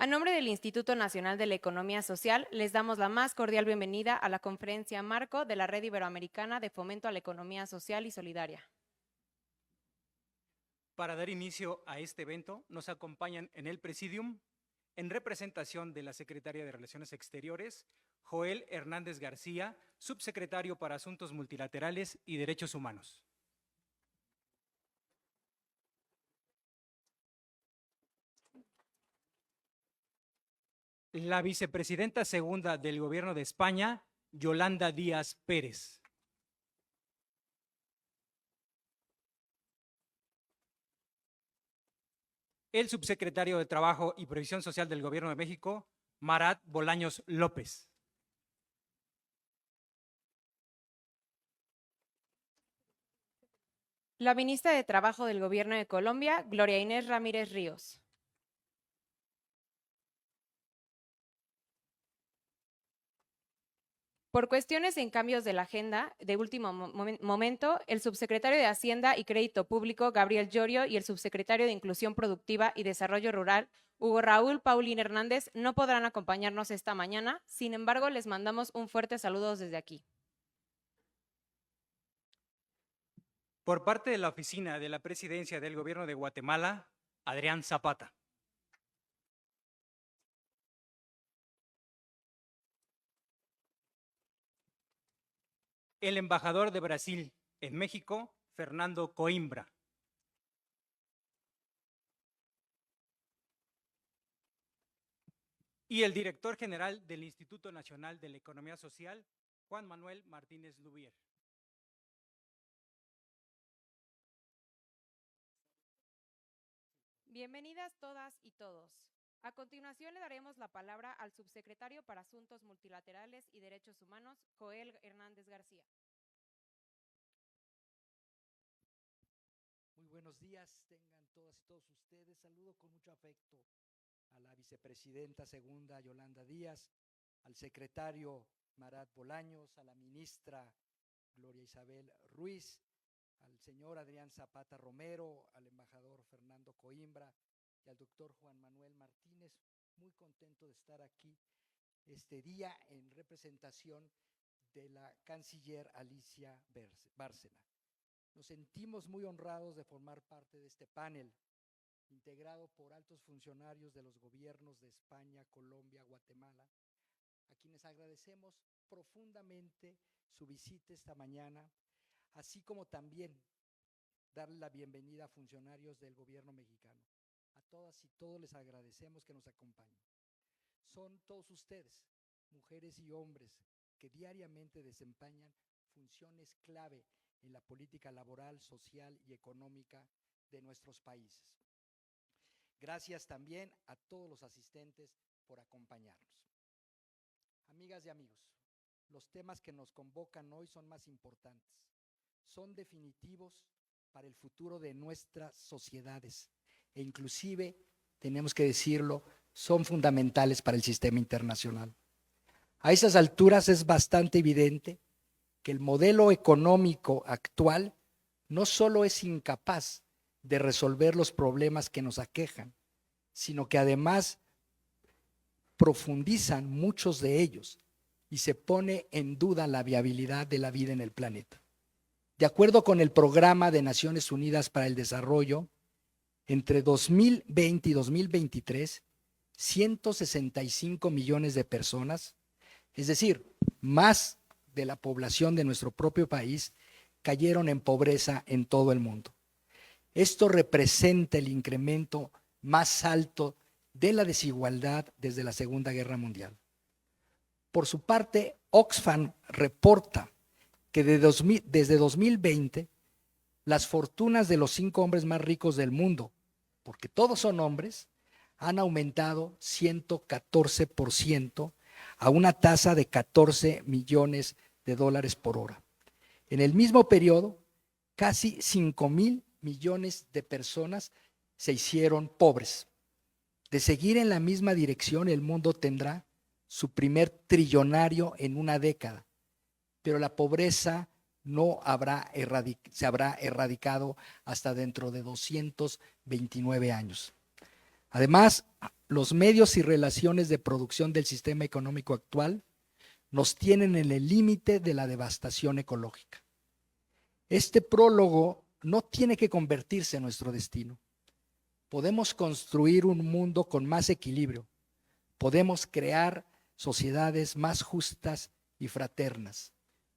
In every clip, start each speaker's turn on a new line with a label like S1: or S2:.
S1: A nombre del Instituto Nacional de la Economía Social, les damos la más cordial bienvenida a la conferencia marco de la Red Iberoamericana de Fomento a la Economía Social y Solidaria.
S2: Para dar inicio a este evento, nos acompañan en el Presidium, en representación de la Secretaria de Relaciones Exteriores, Joel Hernández García, Subsecretario para Asuntos Multilaterales y Derechos Humanos. La Vicepresidenta Segunda del Gobierno de España, Yolanda Díaz Pérez. El Subsecretario de Trabajo y Previsión Social del Gobierno de México, Marat Bolaños López.
S1: La Ministra de Trabajo del Gobierno de Colombia, Gloria Inés Ramírez Ríos. Por cuestiones en cambios de la agenda de último momento, el subsecretario de Hacienda y Crédito Público, Gabriel Llorio, y el subsecretario de Inclusión Productiva y Desarrollo Rural, Hugo Raúl Paulín Hernández, no podrán acompañarnos esta mañana. Sin embargo, les mandamos un fuerte saludo desde aquí.
S2: Por parte de la Oficina de la Presidencia del Gobierno de Guatemala, Adrián Zapata. El embajador de Brasil en México, Fernando Coimbra. Y el director general del Instituto Nacional de la Economía Social, Juan Manuel Martínez Lubier.
S1: Bienvenidas todas y todos. A continuación le daremos la palabra al subsecretario para Asuntos Multilaterales y Derechos Humanos, Joel Hernández García.
S3: Muy buenos días, tengan todas y todos ustedes. Saludo con mucho afecto a la vicepresidenta segunda, Yolanda Díaz, al secretario Marat Bolaños, a la ministra Gloria Isabel Ruiz, al señor Adrián Zapata Romero, al embajador Fernando Coimbra y al doctor Juan Manuel Martínez. Muy contento de estar aquí este día en representación de la canciller Alicia Bárcena. Nos sentimos muy honrados de formar parte de este panel, integrado por altos funcionarios de los gobiernos de España, Colombia, Guatemala, a quienes agradecemos profundamente su visita esta mañana, así como también darle la bienvenida a funcionarios del gobierno mexicano. A todas y todos les agradecemos que nos acompañen. Son todos ustedes, mujeres y hombres, que diariamente desempeñan funciones clave en la política laboral, social y económica de nuestros países. Gracias también a todos los asistentes por acompañarnos. Amigas y amigos, los temas que nos convocan hoy son más importantes, son definitivos para el futuro de nuestras sociedades e inclusive, tenemos que decirlo, son fundamentales para el sistema internacional. A esas alturas es bastante evidente que el modelo económico actual no solo es incapaz de resolver los problemas que nos aquejan, sino que además profundizan muchos de ellos y se pone en duda la viabilidad de la vida en el planeta. De acuerdo con el Programa de Naciones Unidas para el Desarrollo, entre 2020 y 2023, 165 millones de personas, es decir, más de la población de nuestro propio país, cayeron en pobreza en todo el mundo. Esto representa el incremento más alto de la desigualdad desde la Segunda Guerra Mundial. Por su parte, Oxfam reporta que desde 2020 las fortunas de los 5 hombres más ricos del mundo, porque todos son hombres, han aumentado 114% a una tasa de 14 millones de dólares por hora. En el mismo periodo, casi 5,000 millones de personas se hicieron pobres. De seguir en la misma dirección, el mundo tendrá su primer trillonario en una década, pero la pobreza no se habrá erradicado hasta dentro de 229 años. Además, los medios y relaciones de producción del sistema económico actual nos tienen en el límite de la devastación ecológica. Este prólogo no tiene que convertirse en nuestro destino. Podemos construir un mundo con más equilibrio. Podemos crear sociedades más justas y fraternas.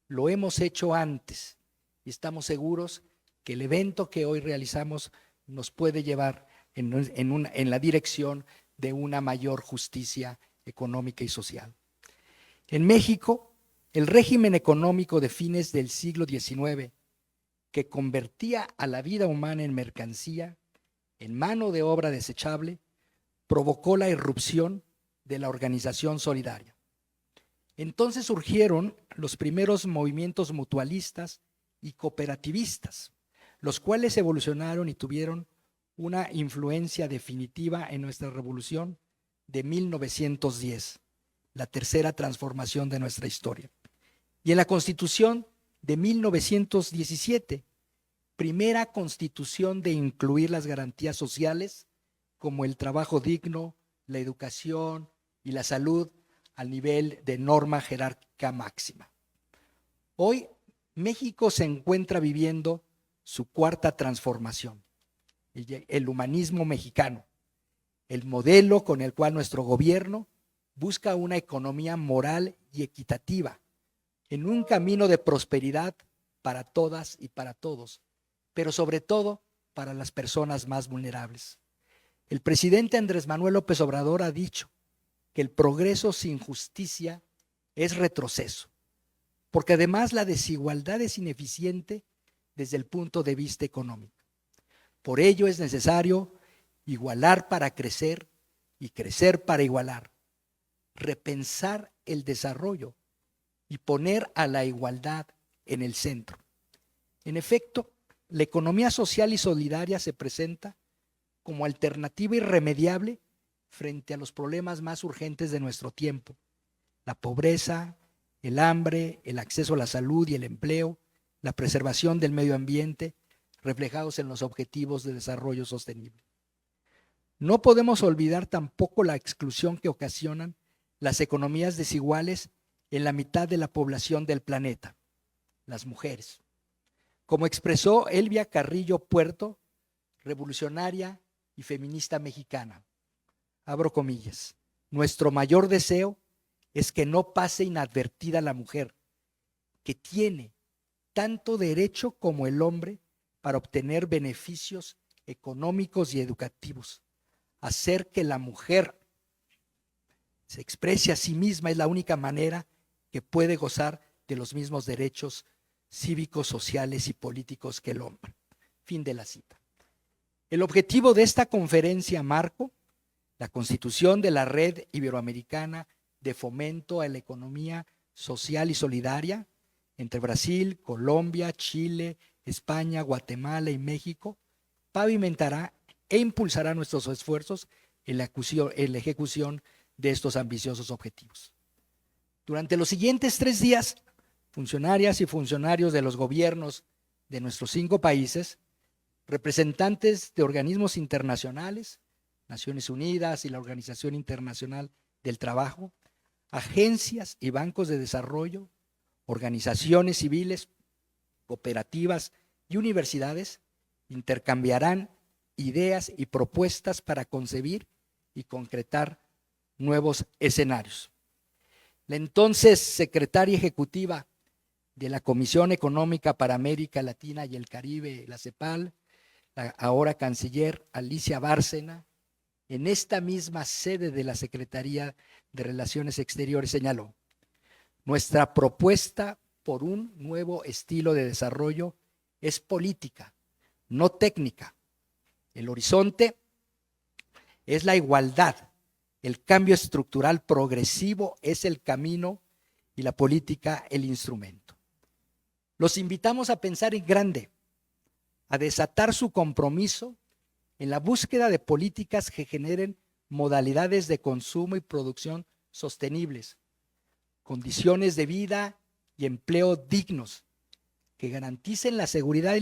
S3: Lo hemos hecho antes y estamos seguros que el evento que hoy realizamos nos puede llevar en la dirección de una mayor justicia económica y social. En México, el régimen económico de fines del siglo XIX, que convertía a la vida humana en mercancía, en mano de obra desechable, provocó la irrupción de la organización solidaria. Entonces surgieron los primeros movimientos mutualistas y cooperativistas, los cuales evolucionaron y tuvieron una influencia definitiva en nuestra revolución de 1910, la tercera transformación de nuestra historia. Y en la Constitución de 1917, primera constitución de incluir las garantías sociales como el trabajo digno, la educación y la salud al nivel de norma jerárquica máxima. Hoy México se encuentra viviendo su cuarta transformación, el humanismo mexicano, el modelo con el cual nuestro gobierno busca una economía moral y equitativa en un camino de prosperidad para todas y para todos, pero sobre todo para las personas más vulnerables. El presidente Andrés Manuel López Obrador ha dicho que el progreso sin justicia es retroceso, porque además la desigualdad es ineficiente desde el punto de vista económico. Por ello es necesario igualar para crecer y crecer para igualar, repensar el desarrollo y poner a la igualdad en el centro. En efecto, la economía social y solidaria se presenta como alternativa irremediable frente a los problemas más urgentes de nuestro tiempo: la pobreza, el hambre, el acceso a la salud y el empleo, la preservación del medio ambiente, reflejados en los objetivos de desarrollo sostenible. No podemos olvidar tampoco la exclusión que ocasionan las economías desiguales en la mitad de la población del planeta, las mujeres. Como expresó Elvia Carrillo Puerto, revolucionaria y feminista mexicana, abro comillas, nuestro mayor deseo es que no pase inadvertida la mujer, que tiene tanto derecho como el hombre para obtener beneficios económicos y educativos. Hacer que la mujer se exprese a sí misma es la única manera que puede gozar de los mismos derechos cívicos, sociales y políticos que el hombre. Fin de la cita. El objetivo de esta conferencia marco, la constitución de la Red Iberoamericana de Fomento a la Economía Social y Solidaria entre Brasil, Colombia, Chile, España, Guatemala y México, pavimentará e impulsará nuestros esfuerzos en la ejecución de estos ambiciosos objetivos. Durante los siguientes 3 días, funcionarias y funcionarios de los gobiernos de nuestros 5 países, representantes de organismos internacionales, Naciones Unidas y la Organización Internacional del Trabajo, agencias y bancos de desarrollo, organizaciones civiles, cooperativas y universidades intercambiarán ideas y propuestas para concebir y concretar nuevos escenarios. La entonces secretaria ejecutiva de la Comisión Económica para América Latina y el Caribe, la CEPAL, la ahora canciller Alicia Bárcena, en esta misma sede de la Secretaría de Relaciones Exteriores señaló: nuestra propuesta por un nuevo estilo de desarrollo es política, no técnica. El horizonte es la igualdad. El cambio estructural progresivo es el camino y la política el instrumento. Los invitamos a pensar en grande, a desatar su compromiso en la búsqueda de políticas que generen modalidades de consumo y producción sostenibles, condiciones de vida y empleo dignos, que garanticen la seguridad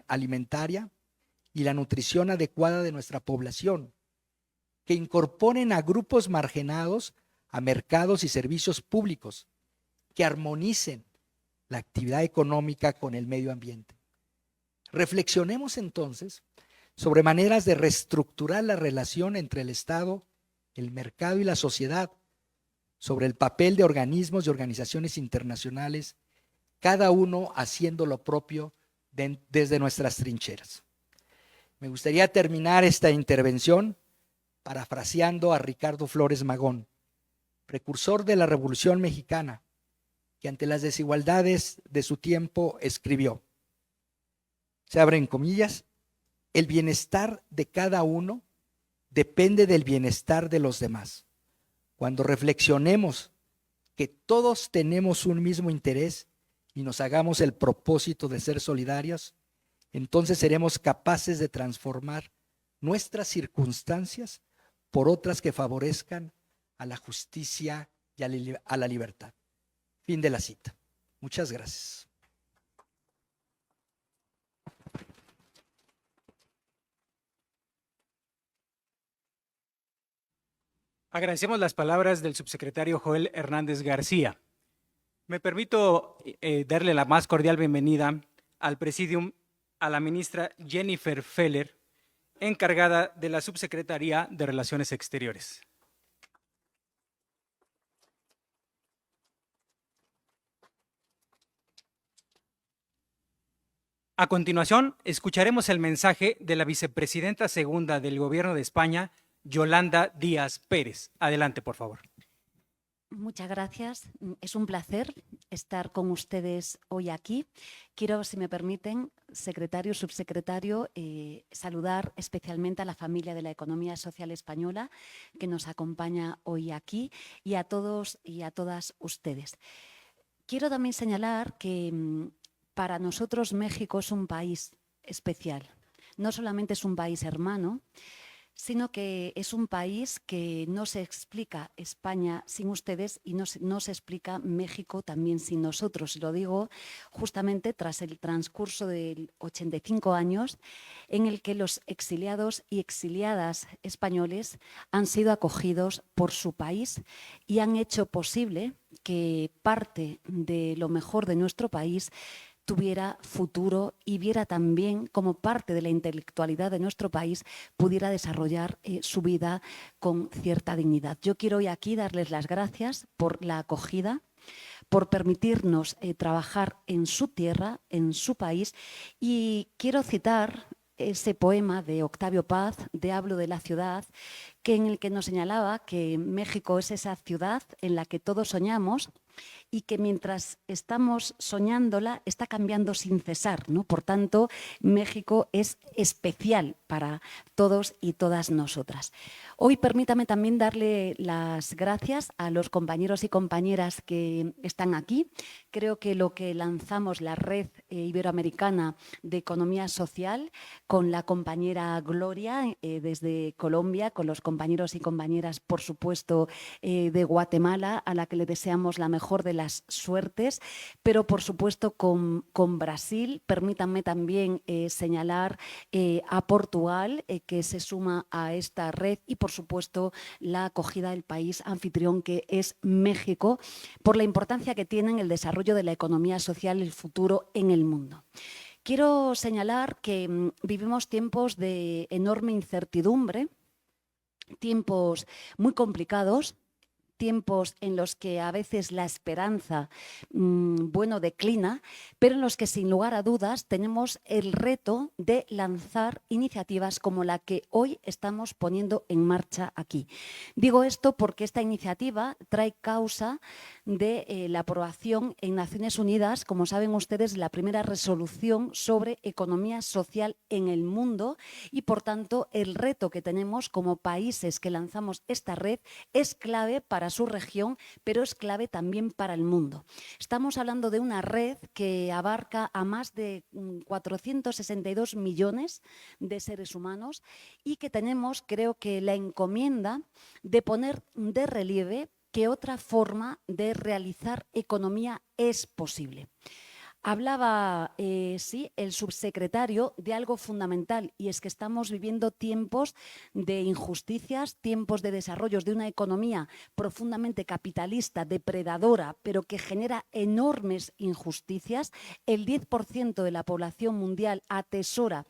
S3: alimentaria y la nutrición adecuada de nuestra población, que incorporen a grupos marginados a mercados y servicios públicos, que armonicen la actividad económica con el medio ambiente. Reflexionemos entonces sobre maneras de reestructurar la relación entre el Estado, el mercado y la sociedad, sobre el papel de organismos y organizaciones internacionales, cada uno haciendo lo propio desde nuestras trincheras. Me gustaría terminar esta intervención parafraseando a Ricardo Flores Magón, precursor de la Revolución Mexicana, que ante las desigualdades de su tiempo escribió, se abren comillas, el bienestar de cada uno depende del bienestar de los demás. Cuando reflexionemos que todos tenemos un mismo interés y nos hagamos el propósito de ser solidarios, entonces seremos capaces de transformar nuestras circunstancias por otras que favorezcan a la justicia y a la libertad. Fin de la cita. Muchas gracias.
S2: Agradecemos las palabras del subsecretario Joel Hernández García. Me permito darle la más cordial bienvenida al Presidium a la ministra Jennifer Feller, encargada de la Subsecretaría de Relaciones Exteriores. A continuación, escucharemos el mensaje de la vicepresidenta segunda del Gobierno de España, Yolanda Díaz Pérez. Adelante, por favor.
S4: Muchas gracias. Es un placer estar con ustedes hoy aquí. Quiero, si me permiten, secretario, subsecretario, saludar especialmente a la familia de la economía social española que nos acompaña hoy aquí y a todos y a todas ustedes. Quiero también señalar que para nosotros México es un país especial. No solamente es un país hermano, sino que es un país que no se explica España sin ustedes y no se explica México también sin nosotros. Lo digo justamente tras el transcurso de 85 años en el que los exiliados y exiliadas españoles han sido acogidos por su país y han hecho posible que parte de lo mejor de nuestro país tuviera futuro y viera también como parte de la intelectualidad de nuestro país pudiera desarrollar su vida con cierta dignidad. Yo quiero hoy aquí darles las gracias por la acogida, por permitirnos trabajar en su tierra, en su país, y quiero citar ese poema de Octavio Paz, de Hablo de la ciudad, en el que nos señalaba que México es esa ciudad en la que todos soñamos y que mientras estamos soñándola está cambiando sin cesar, ¿no? Por tanto, México es especial para todos y todas nosotras. Hoy permítame también darle las gracias a los compañeros y compañeras que están aquí. Creo que lo que lanzamos, la Red Iberoamericana de Economía Social, con la compañera Gloria desde Colombia, con los compañeros y compañeras, por supuesto, de Guatemala, a la que le deseamos la mejor de las suertes, pero por supuesto con Brasil. Permítanme también señalar a Portugal, que se suma a esta red, y por supuesto la acogida del país anfitrión, que es México, por la importancia que tiene en el desarrollo de la economía social y el futuro en el mundo. Quiero señalar que vivimos tiempos de enorme incertidumbre, tiempos muy complicados, tiempos en los que a veces la esperanza, declina, pero en los que sin lugar a dudas tenemos el reto de lanzar iniciativas como la que hoy estamos poniendo en marcha aquí. Digo esto porque esta iniciativa trae causa de la aprobación en Naciones Unidas, como saben ustedes, la primera resolución sobre economía social en el mundo, y por tanto el reto que tenemos como países que lanzamos esta red es clave para su región, pero es clave también para el mundo. Estamos hablando de una red que abarca a más de 462 millones de seres humanos y que tenemos, creo que, la encomienda de poner de relieve que otra forma de realizar economía es posible. Hablaba, sí, el subsecretario de algo fundamental, y es que estamos viviendo tiempos de injusticias, tiempos de desarrollos de una economía profundamente capitalista, depredadora, pero que genera enormes injusticias. El 10% de la población mundial atesora,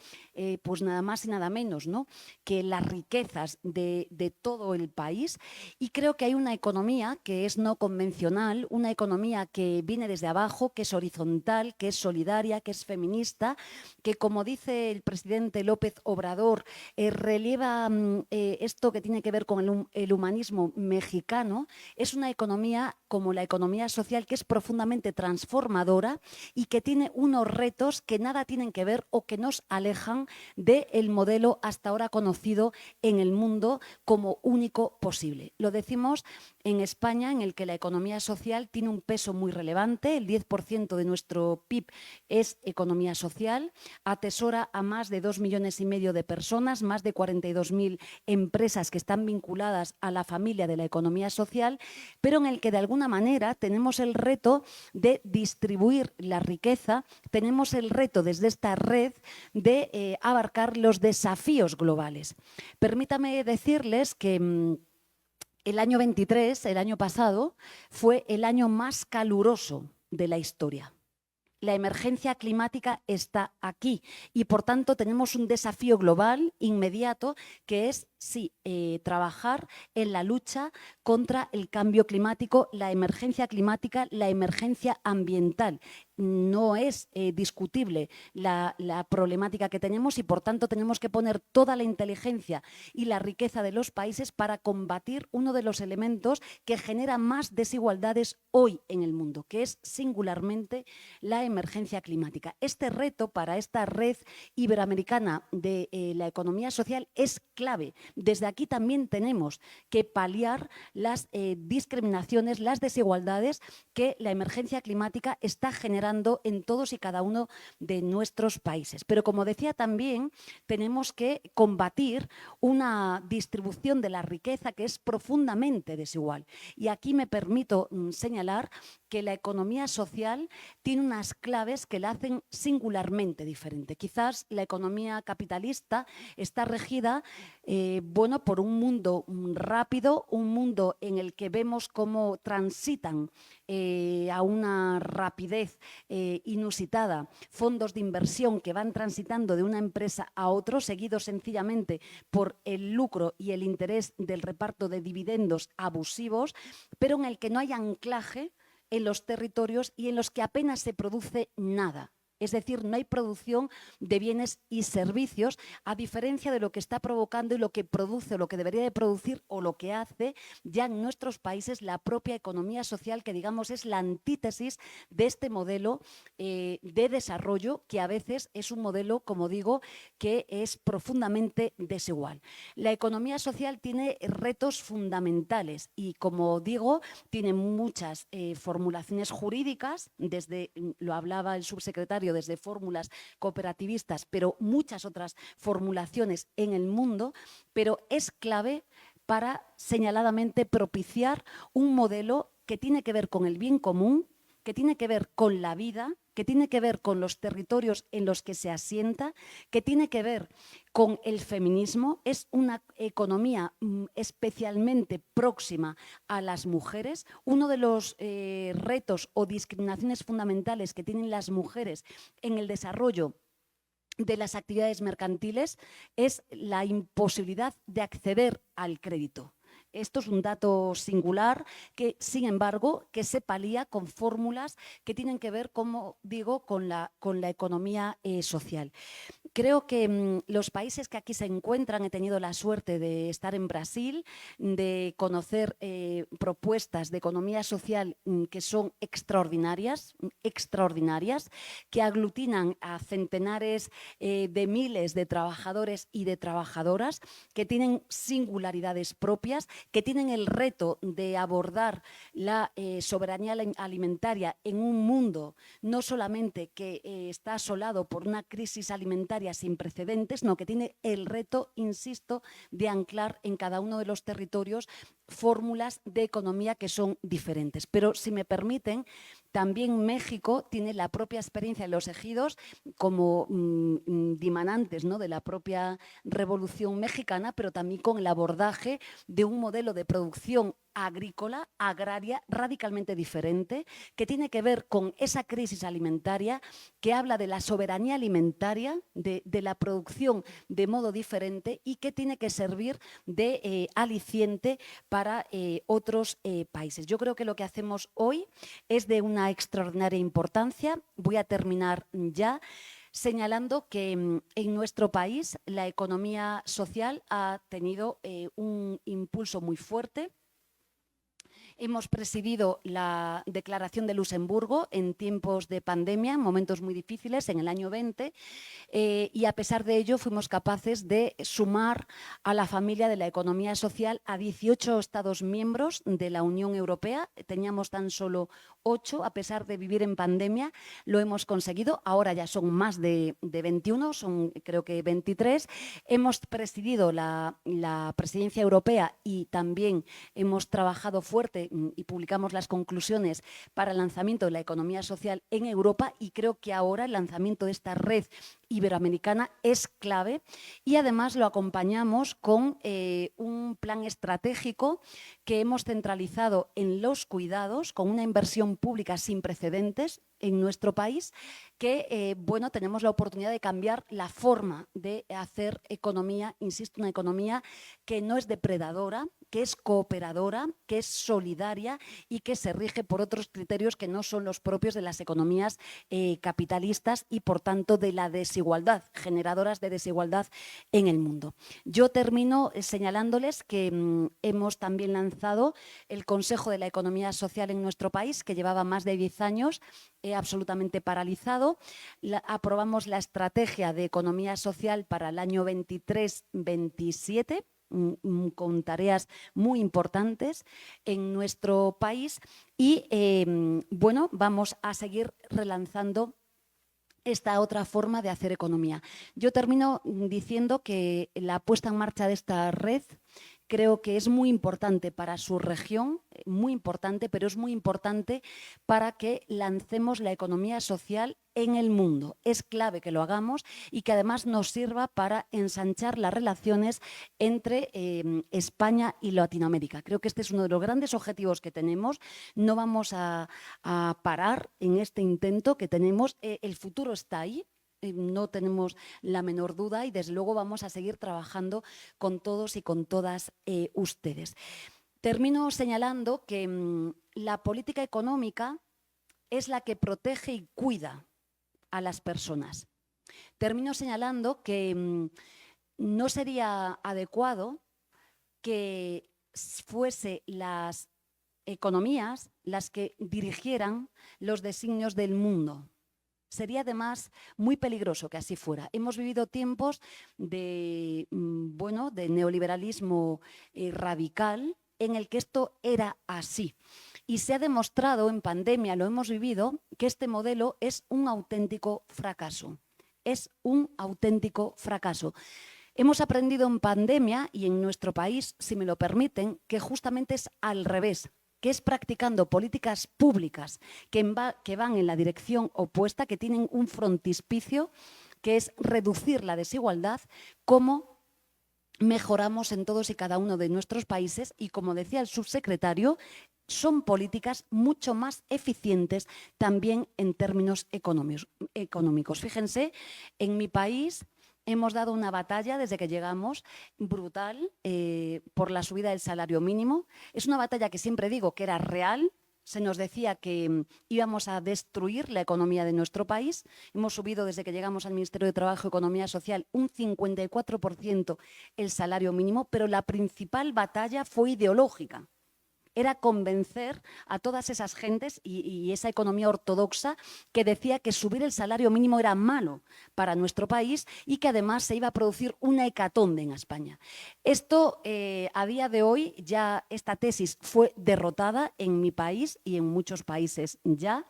S4: pues nada más y nada menos, ¿no?, que las riquezas de todo el país. Y creo que hay una economía que es no convencional, una economía que viene desde abajo, que es horizontal, que es solidaria, que es feminista, que, como dice el presidente López Obrador, releva esto que tiene que ver con el humanismo mexicano. Es una economía como la economía social, que es profundamente transformadora y que tiene unos retos que nada tienen que ver o que nos alejan del modelo hasta ahora conocido en el mundo como único posible. Lo decimos en España, en el que la economía social tiene un peso muy relevante. El 10% de nuestro PIB es economía social, atesora a más de 2,5 millones de personas, más de 42.000 empresas que están vinculadas a la familia de la economía social, pero en el que de alguna manera tenemos el reto de distribuir la riqueza, tenemos el reto desde esta red de abarcar los desafíos globales. Permítame decirles que el año 23, el año pasado, fue el año más caluroso de la historia. La emergencia climática está aquí y, por tanto, tenemos un desafío global inmediato que es, sí, trabajar en la lucha contra el cambio climático, la emergencia climática, la emergencia ambiental. No es discutible la problemática que tenemos y, por tanto, tenemos que poner toda la inteligencia y la riqueza de los países para combatir uno de los elementos que genera más desigualdades hoy en el mundo, que es singularmente la emergencia climática. Este reto para esta red iberoamericana de la economía social es clave. Desde aquí también tenemos que paliar las discriminaciones, las desigualdades que la emergencia climática está generando en todos y cada uno de nuestros países. Pero, como decía, también tenemos que combatir una distribución de la riqueza que es profundamente desigual. Y aquí me permito señalar que la economía social tiene unas claves que la hacen singularmente diferente. Quizás la economía capitalista está regida por un mundo rápido, un mundo en el que vemos cómo transitan a una rapidez inusitada fondos de inversión que van transitando de una empresa a otro, seguidos sencillamente por el lucro y el interés del reparto de dividendos abusivos, pero en el que no hay anclaje en los territorios y en los que apenas se produce nada. Es decir, no hay producción de bienes y servicios, a diferencia de lo que está provocando y lo que produce, o lo que debería de producir, o lo que hace ya en nuestros países la propia economía social, que, digamos, es la antítesis de este modelo de desarrollo, que a veces es un modelo, como digo, que es profundamente desigual. La economía social tiene retos fundamentales y, como digo, tiene muchas formulaciones jurídicas, lo hablaba el subsecretario, desde fórmulas cooperativistas, pero muchas otras formulaciones en el mundo, pero es clave para señaladamente propiciar un modelo que tiene que ver con el bien común, que tiene que ver con la vida, que tiene que ver con los territorios en los que se asienta, que tiene que ver con el feminismo. Es una economía especialmente próxima a las mujeres. Uno de los retos o discriminaciones fundamentales que tienen las mujeres en el desarrollo de las actividades mercantiles es la imposibilidad de acceder al crédito. Esto es un dato singular que, sin embargo, que se palía con fórmulas que tienen que ver, como digo, con la economía social. Creo que los países que aquí se encuentran, he tenido la suerte de estar en Brasil, de conocer propuestas de economía social que son extraordinarias, que aglutinan a centenares de miles de trabajadores y de trabajadoras, que tienen singularidades propias, que tienen el reto de abordar la soberanía alimentaria en un mundo no solamente que está asolado por una crisis alimentaria alimentaria sin precedentes, no, que tiene el reto, insisto, de anclar en cada uno de los territorios fórmulas de economía que son diferentes. Pero, si me permiten, también México tiene la propia experiencia de los ejidos como dimanantes, ¿no?, de la propia Revolución Mexicana, pero también con el abordaje de un modelo de producción agrícola, agraria, radicalmente diferente, que tiene que ver con esa crisis alimentaria, que habla de la soberanía alimentaria, de la producción de modo diferente y que tiene que servir de aliciente para otros países. Yo creo que lo que hacemos hoy es de una extraordinaria importancia. Voy a terminar ya señalando que en nuestro país la economía social ha tenido un impulso muy fuerte. Hemos presidido la Declaración de Luxemburgo en tiempos de pandemia, en momentos muy difíciles, en el año 20, y a pesar de ello fuimos capaces de sumar a la familia de la economía social a 18 Estados miembros de la Unión Europea. Teníamos tan solo 8, a pesar de vivir en pandemia, lo hemos conseguido. Ahora ya son más de 21, son creo que 23. Hemos presidido la presidencia europea y también hemos trabajado fuerte y publicamos las conclusiones para el lanzamiento de la economía social en Europa, y creo que ahora el lanzamiento de esta red iberoamericana es clave, y además lo acompañamos con un plan estratégico que hemos centralizado en los cuidados, con una inversión pública sin precedentes en nuestro país, que bueno, tenemos la oportunidad de cambiar la forma de hacer economía, insisto, una economía que no es depredadora, que es cooperadora, que es solidaria y que se rige por otros criterios que no son los propios de las economías capitalistas y, por tanto, de la desigualdad, generadoras de desigualdad en el mundo. Yo termino señalándoles que hemos también lanzado el Consejo de la Economía Social en nuestro país, que llevaba más de 10 años absolutamente paralizado. Aprobamos la estrategia de economía social para el año 23-27, con tareas muy importantes en nuestro país, y bueno, vamos a seguir relanzando esta otra forma de hacer economía. Yo termino diciendo que la puesta en marcha de esta red creo que es muy importante para su región, muy importante, pero es muy importante para que lancemos la economía social en el mundo. Es clave que lo hagamos y que además nos sirva para ensanchar las relaciones entre España y Latinoamérica. Creo que este es uno de los grandes objetivos que tenemos. No vamos a parar en este intento que tenemos. El futuro está ahí. No tenemos la menor duda, y desde luego vamos a seguir trabajando con todos y con todas ustedes. Termino señalando que la política económica es la que protege y cuida a las personas. Termino señalando que no sería adecuado que fuese las economías las que dirigieran los designios del mundo. Sería además muy peligroso que así fuera. Hemos vivido tiempos de neoliberalismo radical en el que esto era así. Y se ha demostrado en pandemia, lo hemos vivido, que este modelo es un auténtico fracaso. Es un auténtico fracaso. Hemos aprendido en pandemia y en nuestro país, si me lo permiten, que justamente es al revés, que es practicando políticas públicas que van en la dirección opuesta, que tienen un frontispicio, que es reducir la desigualdad, como mejoramos en todos y cada uno de nuestros países. Y, como decía el subsecretario, son políticas mucho más eficientes también en términos económicos. Fíjense, en mi país hemos dado una batalla desde que llegamos brutal por la subida del salario mínimo. Es una batalla que siempre digo que era real. Se nos decía que íbamos a destruir la economía de nuestro país. Hemos subido desde que llegamos al Ministerio de Trabajo y Economía Social un 54% el salario mínimo, pero la principal batalla fue ideológica. Era convencer a todas esas gentes y esa economía ortodoxa que decía que subir el salario mínimo era malo para nuestro país y que además se iba a producir una hecatombe en España. Esto, a día de hoy, ya esta tesis fue derrotada en mi país y en muchos países ya.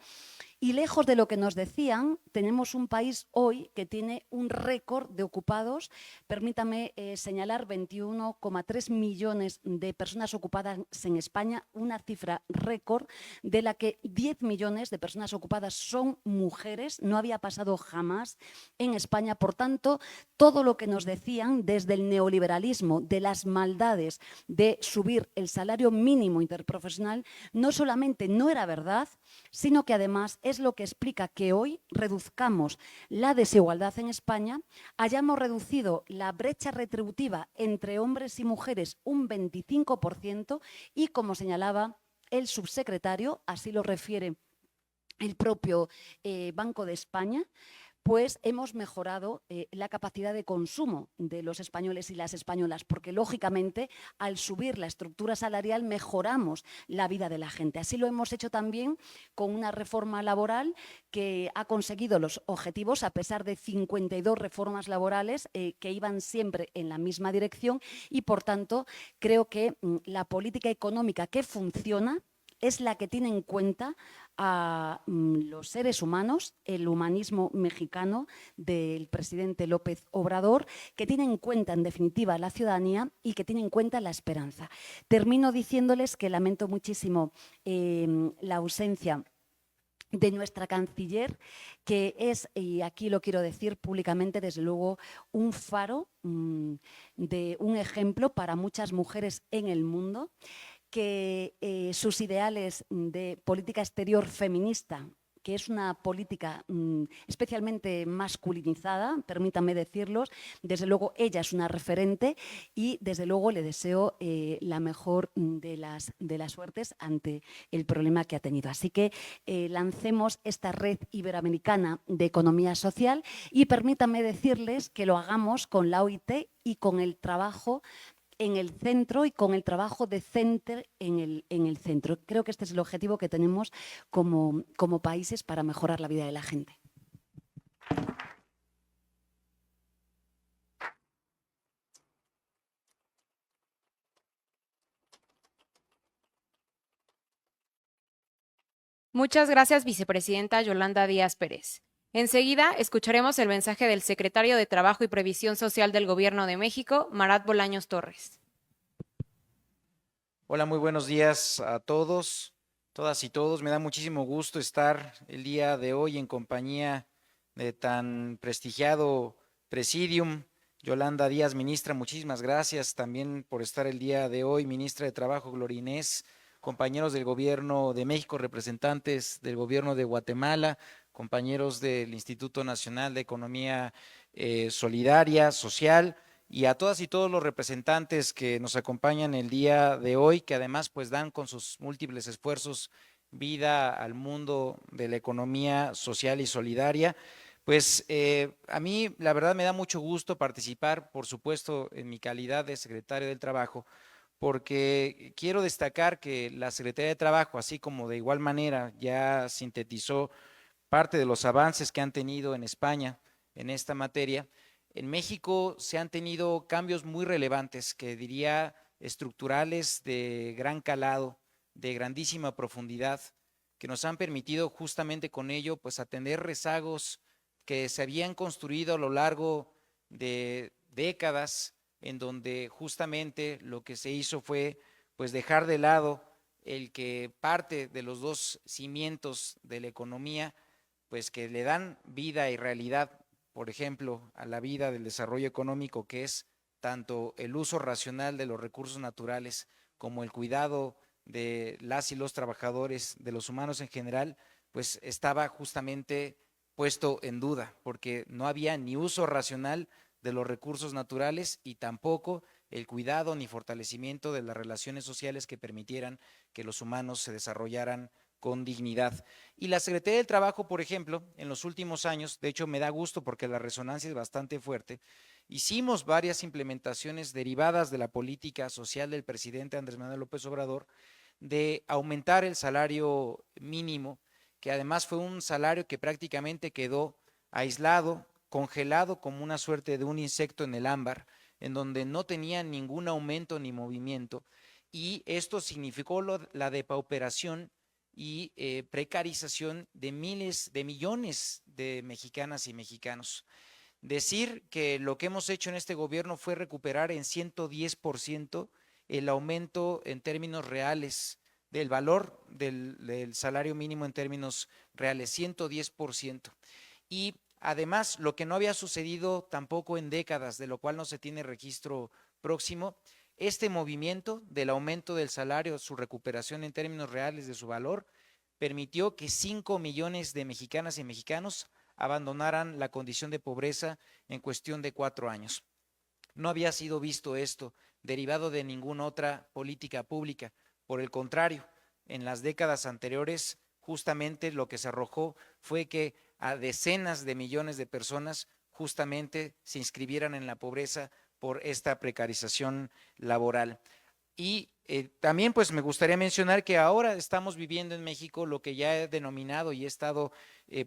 S4: Y lejos de lo que nos decían, tenemos un país hoy que tiene un récord de ocupados. Permítame señalar 21,3 millones de personas ocupadas en España, una cifra récord de la que 10 millones de personas ocupadas son mujeres. No había pasado jamás en España. Por tanto, todo lo que nos decían desde el neoliberalismo, de las maldades de subir el salario mínimo interprofesional, no solamente no era verdad, sino que además es lo que explica que hoy reduzcamos la desigualdad en España, hayamos reducido la brecha retributiva entre hombres y mujeres un 25% y, como señalaba el subsecretario, así lo refiere el propio Banco de España, pues hemos mejorado la capacidad de consumo de los españoles y las españolas, porque lógicamente al subir la estructura salarial mejoramos la vida de la gente. Así lo hemos hecho también con una reforma laboral que ha conseguido los objetivos a pesar de 52 reformas laborales que iban siempre en la misma dirección y, por tanto, creo que la política económica que funciona es la que tiene en cuenta a los seres humanos, el humanismo mexicano del presidente López Obrador, que tiene en cuenta, en definitiva, la ciudadanía y que tiene en cuenta la esperanza. Termino diciéndoles que lamento muchísimo la ausencia de nuestra canciller, que es, y aquí lo quiero decir públicamente, desde luego, un faro, de un ejemplo para muchas mujeres en el mundo, que sus ideales de política exterior feminista, que es una política especialmente masculinizada, permítanme decirlos, desde luego ella es una referente y desde luego le deseo la mejor de las suertes ante el problema que ha tenido. Así que lancemos esta red iberoamericana de economía social y permítanme decirles que lo hagamos con la OIT y con el trabajo en el centro y con el trabajo decente en el centro. Creo que este es el objetivo que tenemos como países para mejorar la vida de la gente.
S1: Muchas gracias, vicepresidenta Yolanda Díaz Pérez. Enseguida escucharemos el mensaje del secretario de Trabajo y Previsión Social del Gobierno de México, Marat Bolaños Torres.
S5: Hola, muy buenos días a todos, todas y todos. Me da muchísimo gusto estar el día de hoy en compañía de tan prestigiado presidium. Yolanda Díaz, ministra, muchísimas gracias también por estar el día de hoy. Ministra de Trabajo, Gloria Inés, compañeros del Gobierno de México, representantes del Gobierno de Guatemala, compañeros del Instituto Nacional de Economía Solidaria, Social, y a todas y todos los representantes que nos acompañan el día de hoy, que además pues dan con sus múltiples esfuerzos vida al mundo de la economía social y solidaria. Pues a mí la verdad me da mucho gusto participar, por supuesto, en mi calidad de secretario del Trabajo, porque quiero destacar que la Secretaría de Trabajo, así como de igual manera ya sintetizó parte de los avances que han tenido en España en esta materia, en México se han tenido cambios muy relevantes, que diría estructurales de gran calado, de grandísima profundidad, que nos han permitido justamente con ello pues atender rezagos que se habían construido a lo largo de décadas, en donde justamente lo que se hizo fue pues dejar de lado el que parte de los dos cimientos de la economía, pues que le dan vida y realidad, por ejemplo, a la vida del desarrollo económico, que es tanto el uso racional de los recursos naturales como el cuidado de las y los trabajadores, de los humanos en general, pues estaba justamente puesto en duda, porque no había ni uso racional de los recursos naturales y tampoco el cuidado ni fortalecimiento de las relaciones sociales que permitieran que los humanos se desarrollaran con dignidad. Y la Secretaría del Trabajo, por ejemplo, en los últimos años, de hecho me da gusto porque la resonancia es bastante fuerte, hicimos varias implementaciones derivadas de la política social del presidente Andrés Manuel López Obrador de aumentar el salario mínimo, que además fue un salario que prácticamente quedó aislado, congelado como una suerte de un insecto en el ámbar, en donde no tenía ningún aumento ni movimiento, y esto significó la depauperación y precarización de miles, de millones de mexicanas y mexicanos. Decir que lo que hemos hecho en este gobierno fue recuperar en 110% el aumento en términos reales del valor del salario mínimo en términos reales, 110%. Y además, lo que no había sucedido tampoco en décadas, de lo cual no se tiene registro próximo, este movimiento del aumento del salario, su recuperación en términos reales de su valor, permitió que 5 millones de mexicanas y mexicanos abandonaran la condición de pobreza en cuestión de 4 años. No había sido visto esto derivado de ninguna otra política pública. Por el contrario, en las décadas anteriores, justamente lo que se arrojó fue que a decenas de millones de personas justamente se inscribieran en la pobreza por esta precarización laboral. Y también pues me gustaría mencionar que ahora estamos viviendo en México lo que ya he denominado y he estado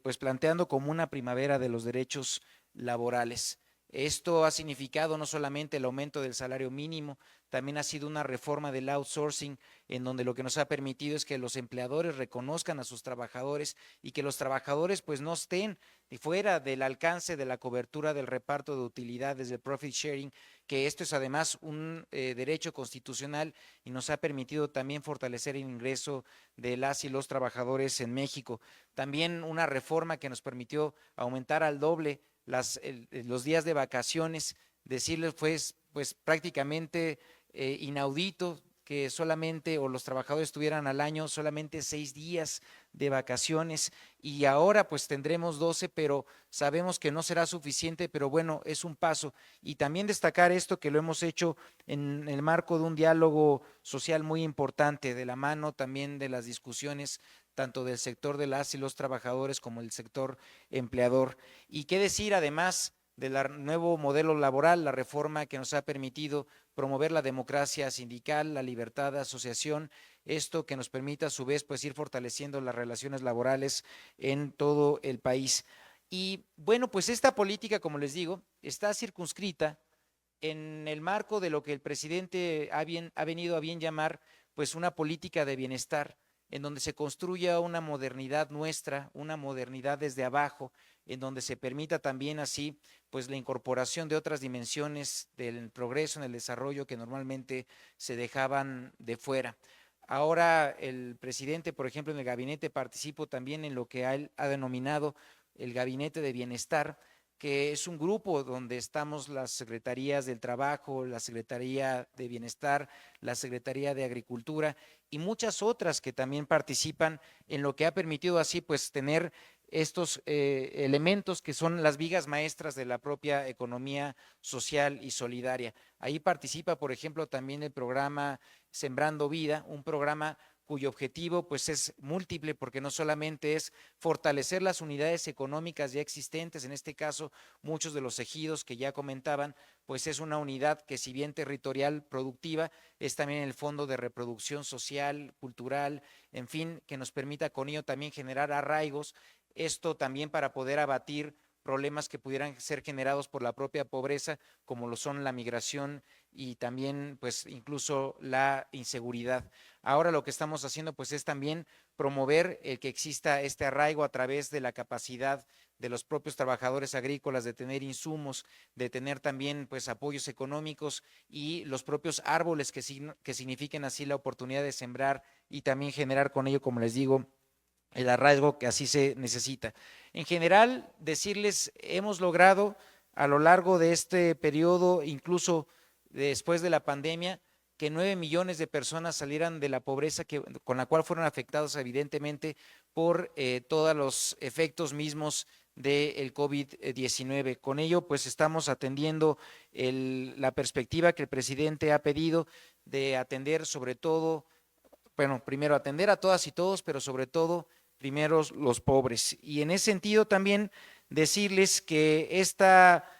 S5: pues planteando como una primavera de los derechos laborales. Esto ha significado no solamente el aumento del salario mínimo, también ha sido una reforma del outsourcing, en donde lo que nos ha permitido es que los empleadores reconozcan a sus trabajadores y que los trabajadores pues no estén fuera del alcance de la cobertura del reparto de utilidades, del profit sharing, que esto es además un derecho constitucional y nos ha permitido también fortalecer el ingreso de las y los trabajadores en México. También una reforma que nos permitió aumentar al doble los días de vacaciones, decirles pues prácticamente inaudito que solamente o los trabajadores tuvieran al año solamente 6 días de vacaciones y ahora pues tendremos 12, pero sabemos que no será suficiente, pero bueno, es un paso. Y también destacar esto que lo hemos hecho en el marco de un diálogo social muy importante, de la mano también de las discusiones tanto del sector de las y los trabajadores como del sector empleador. Y qué decir además del nuevo modelo laboral, la reforma que nos ha permitido promover la democracia sindical, la libertad de asociación, esto que nos permite a su vez pues ir fortaleciendo las relaciones laborales en todo el país. Y bueno, pues esta política, como les digo, está circunscrita en el marco de lo que el presidente ha venido a bien llamar pues una política de bienestar, en donde se construya una modernidad nuestra, una modernidad desde abajo, en donde se permita también así pues la incorporación de otras dimensiones del progreso, en el desarrollo que normalmente se dejaban de fuera. Ahora el presidente, por ejemplo, en el gabinete participo también en lo que él ha denominado el Gabinete de Bienestar, que es un grupo donde estamos las Secretarías del Trabajo, la Secretaría de Bienestar, la Secretaría de Agricultura y muchas otras que también participan en lo que ha permitido así pues tener estos elementos que son las vigas maestras de la propia economía social y solidaria. Ahí participa, por ejemplo, también el programa Sembrando Vida, un programa cuyo objetivo pues es múltiple porque no solamente es fortalecer las unidades económicas ya existentes, en este caso muchos de los ejidos que ya comentaban, pues es una unidad que si bien territorial productiva, es también el fondo de reproducción social, cultural, en fin, que nos permita con ello también generar arraigos, esto también para poder abatir problemas que pudieran ser generados por la propia pobreza, como lo son la migración y también pues incluso la inseguridad. Ahora lo que estamos haciendo pues es también promover el que exista este arraigo a través de la capacidad de los propios trabajadores agrícolas de tener insumos, de tener también pues apoyos económicos y los propios árboles que signifiquen así la oportunidad de sembrar y también generar con ello, como les digo, el arraigo que así se necesita. En general, decirles, hemos logrado a lo largo de este periodo, incluso después de la pandemia, que 9 millones de personas salieran de la pobreza con la cual fueron afectados evidentemente por todos los efectos mismos del COVID-19. Con ello, pues estamos atendiendo la perspectiva que el presidente ha pedido de atender sobre todo, bueno, primero atender a todas y todos, pero sobre todo primero los pobres. Y en ese sentido también decirles que esta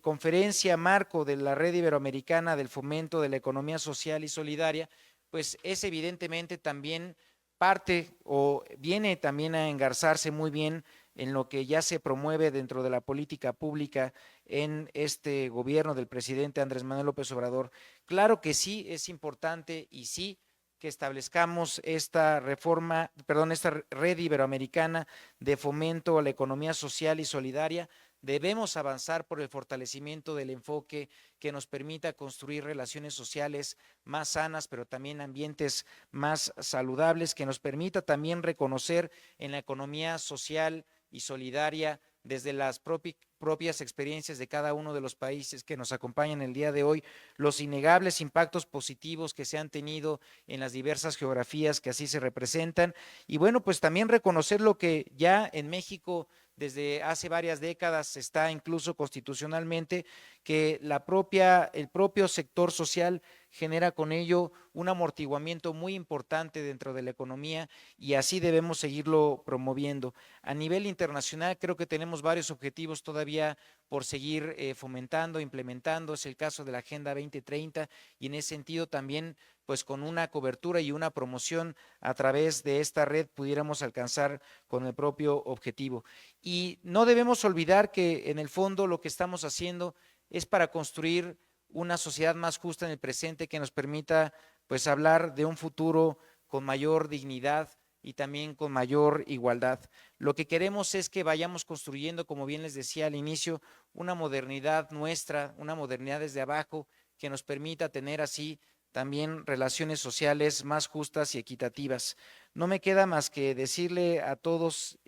S5: conferencia marco de la Red Iberoamericana del Fomento de la Economía Social y Solidaria, pues es evidentemente también parte o viene también a engarzarse muy bien en lo que ya se promueve dentro de la política pública en este gobierno del presidente Andrés Manuel López Obrador. Claro que sí, es importante y sí, que establezcamos esta red iberoamericana de fomento a la economía social y solidaria. Debemos avanzar por el fortalecimiento del enfoque que nos permita construir relaciones sociales más sanas, pero también ambientes más saludables, que nos permita también reconocer en la economía social y solidaria desde las propias experiencias de cada uno de los países que nos acompañan el día de hoy, los innegables impactos positivos que se han tenido en las diversas geografías que así se representan. Y bueno, pues también reconocer lo que ya en México desde hace varias décadas está incluso constitucionalmente, que el propio sector social genera con ello un amortiguamiento muy importante dentro de la economía y así debemos seguirlo promoviendo. A nivel internacional creo que tenemos varios objetivos todavía por seguir fomentando, implementando, es el caso de la Agenda 2030 y en ese sentido también pues con una cobertura y una promoción a través de esta red pudiéramos alcanzar con el propio objetivo. Y no debemos olvidar que en el fondo lo que estamos haciendo es para construir una sociedad más justa en el presente que nos permita pues hablar de un futuro con mayor dignidad y también con mayor igualdad. Lo que queremos es que vayamos construyendo, como bien les decía al inicio, una modernidad nuestra, una modernidad desde abajo que nos permita tener así también relaciones sociales más justas y equitativas. No me queda más que decirle a todos,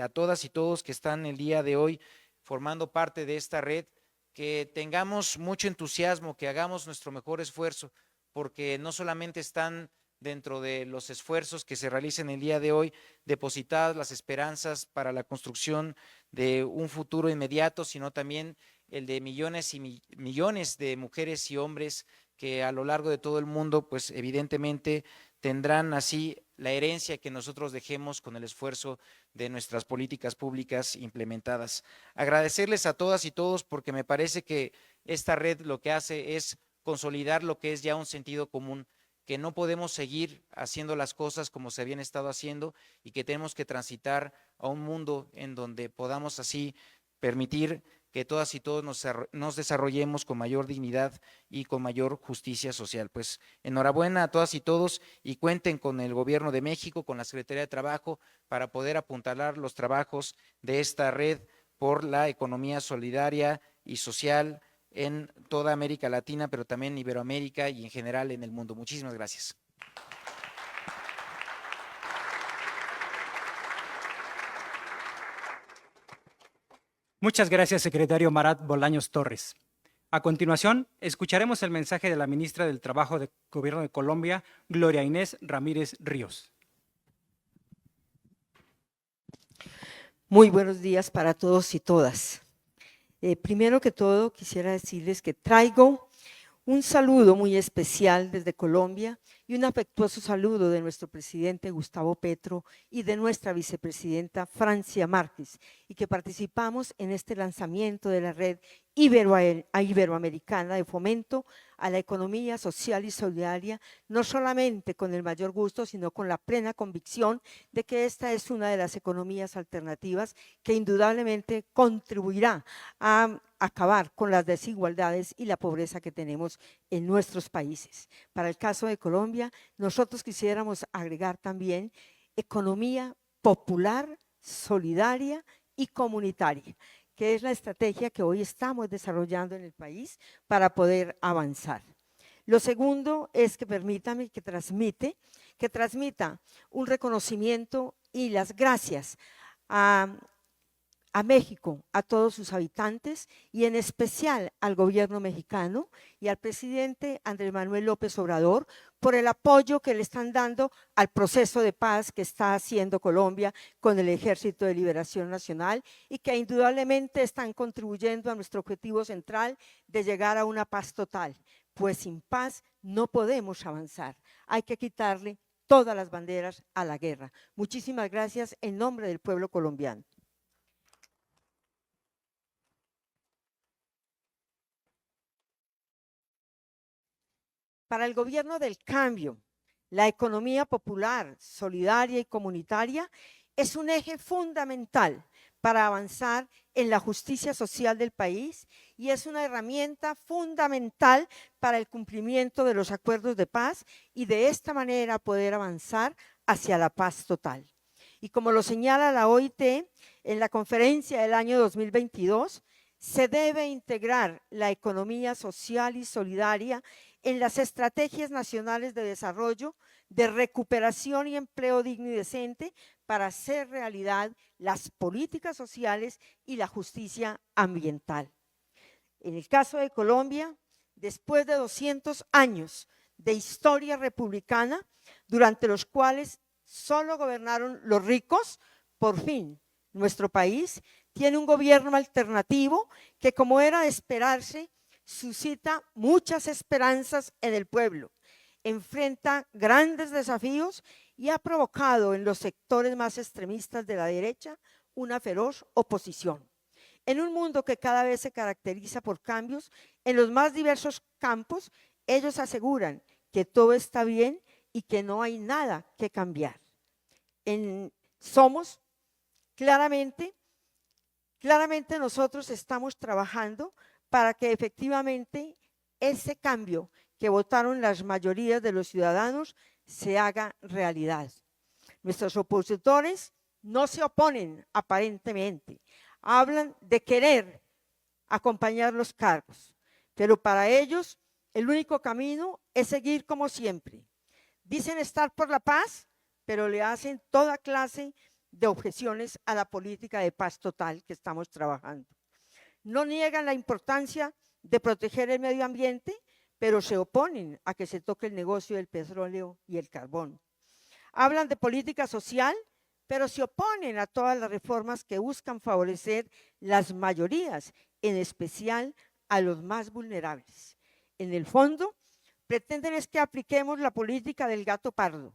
S5: a todas y todos que están el día de hoy formando parte de esta red, que tengamos mucho entusiasmo, que hagamos nuestro mejor esfuerzo, porque no solamente están dentro de los esfuerzos que se realicen el día de hoy depositadas las esperanzas para la construcción de un futuro inmediato, sino también el de millones y millones de mujeres y hombres que a lo largo de todo el mundo, pues evidentemente tendrán así la herencia que nosotros dejemos con el esfuerzo de nuestras políticas públicas implementadas. Agradecerles a todas y todos porque me parece que esta red lo que hace es consolidar lo que es ya un sentido común, que no podemos seguir haciendo las cosas como se habían estado haciendo y que tenemos que transitar a un mundo en donde podamos así permitir que todas y todos nos desarrollemos con mayor dignidad y con mayor justicia social. Pues enhorabuena a todas y todos y cuenten con el Gobierno de México, con la Secretaría de Trabajo para poder apuntalar los trabajos de esta red por la economía solidaria y social en toda América Latina, pero también en Iberoamérica y en general en el mundo. Muchísimas gracias.
S2: Muchas gracias, secretario Marat Bolaños Torres. A continuación, escucharemos el mensaje de la ministra del Trabajo del Gobierno de Colombia, Gloria Inés Ramírez Ríos.
S6: Muy buenos días para todos y todas. Primero que todo, quisiera decirles que traigo un saludo muy especial desde Colombia y un afectuoso saludo de nuestro presidente Gustavo Petro y de nuestra vicepresidenta Francia Márquez, y que participamos en este lanzamiento de la red iberoamericana de fomento a la economía social y solidaria, no solamente con el mayor gusto, sino con la plena convicción de que esta es una de las economías alternativas que indudablemente contribuirá a acabar con las desigualdades y la pobreza que tenemos en nuestros países. Para el caso de Colombia, nosotros quisiéramos agregar también economía popular, solidaria y comunitaria, que es la estrategia que hoy estamos desarrollando en el país para poder avanzar. Lo segundo es que permítame que transmita un reconocimiento y las gracias a México, a todos sus habitantes y en especial al gobierno mexicano y al presidente Andrés Manuel López Obrador por el apoyo que le están dando al proceso de paz que está haciendo Colombia con el Ejército de Liberación Nacional y que indudablemente están contribuyendo a nuestro objetivo central de llegar a una paz total, pues sin paz no podemos avanzar. Hay que quitarle todas las banderas a la guerra. Muchísimas gracias en nombre del pueblo colombiano. Para el gobierno del cambio, la economía popular, solidaria y comunitaria es un eje fundamental para avanzar en la justicia social del país y es una herramienta fundamental para el cumplimiento de los acuerdos de paz y de esta manera poder avanzar hacia la paz total. Y como lo señala la OIT en la conferencia del año 2022, se debe integrar la economía social y solidaria en las estrategias nacionales de desarrollo, de recuperación y empleo digno y decente para hacer realidad las políticas sociales y la justicia ambiental. En el caso de Colombia, después de 200 años de historia republicana, durante los cuales solo gobernaron los ricos, por fin nuestro país tiene un gobierno alternativo que, como era de esperarse, suscita muchas esperanzas en el pueblo, enfrenta grandes desafíos y ha provocado en los sectores más extremistas de la derecha una feroz oposición. En un mundo que cada vez se caracteriza por cambios en los más diversos campos, ellos aseguran que todo está bien y que no hay nada que cambiar. Somos claramente nosotros estamos trabajando para que efectivamente ese cambio que votaron las mayorías de los ciudadanos se haga realidad. Nuestros opositores no se oponen aparentemente, hablan de querer acompañar los cargos, pero para ellos el único camino es seguir como siempre. Dicen estar por la paz, pero le hacen toda clase de objeciones a la política de paz total que estamos trabajando. No niegan la importancia de proteger el medio ambiente, pero se oponen a que se toque el negocio del petróleo y el carbón. Hablan de política social, pero se oponen a todas las reformas que buscan favorecer las mayorías, en especial a los más vulnerables. En el fondo, pretenden es que apliquemos la política del gato pardo,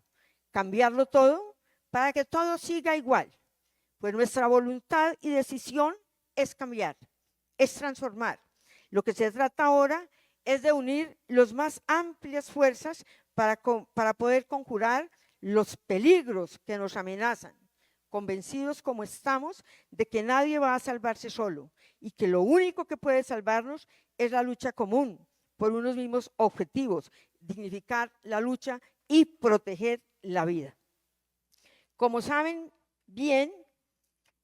S6: cambiarlo todo para que todo siga igual, pues nuestra voluntad y decisión es cambiar, es transformar. Lo que se trata ahora es de unir las más amplias fuerzas para poder conjurar los peligros que nos amenazan, convencidos como estamos de que nadie va a salvarse solo y que lo único que puede salvarnos es la lucha común por unos mismos objetivos, dignificar la lucha y proteger la vida. Como saben bien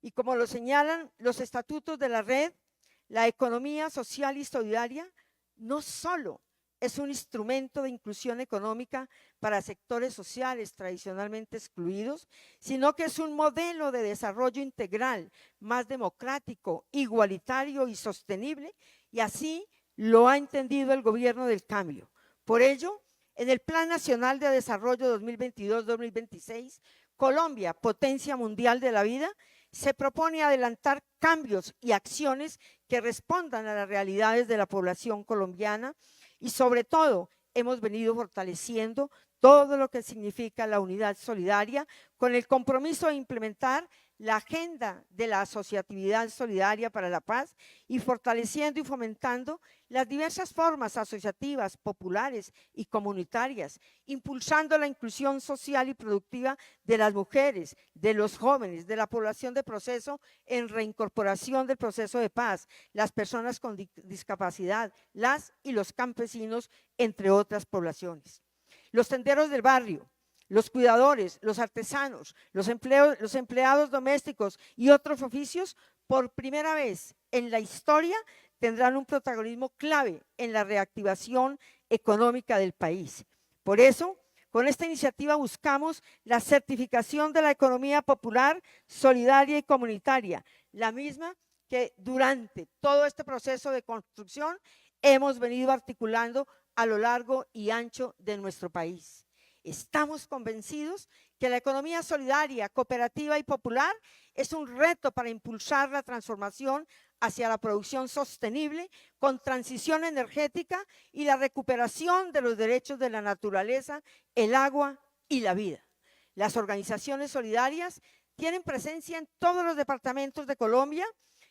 S6: y como lo señalan los estatutos de la red, la economía social y solidaria no solo es un instrumento de inclusión económica para sectores sociales tradicionalmente excluidos, sino que es un modelo de desarrollo integral, más democrático, igualitario y sostenible, y así lo ha entendido el gobierno del cambio. Por ello, en el Plan Nacional de Desarrollo 2022-2026, Colombia, potencia mundial de la vida, se propone adelantar cambios y acciones que respondan a las realidades de la población colombiana y sobre todo hemos venido fortaleciendo todo lo que significa la unidad solidaria con el compromiso de implementar la agenda de la asociatividad solidaria para la paz y fortaleciendo y fomentando las diversas formas asociativas, populares y comunitarias, impulsando la inclusión social y productiva de las mujeres, de los jóvenes, de la población de proceso en reincorporación del proceso de paz, las personas con discapacidad, las y los campesinos, entre otras poblaciones. Los tenderos del barrio, los cuidadores, los artesanos, los empleados domésticos y otros oficios, por primera vez en la historia, tendrán un protagonismo clave en la reactivación económica del país. Por eso, con esta iniciativa buscamos la certificación de la economía popular, solidaria y comunitaria, la misma que durante todo este proceso de construcción hemos venido articulando a lo largo y ancho de nuestro país. Estamos convencidos que la economía solidaria, cooperativa y popular es un reto para impulsar la transformación hacia la producción sostenible con transición energética y la recuperación de los derechos de la naturaleza, el agua y la vida. Las organizaciones solidarias tienen presencia en todos los departamentos de Colombia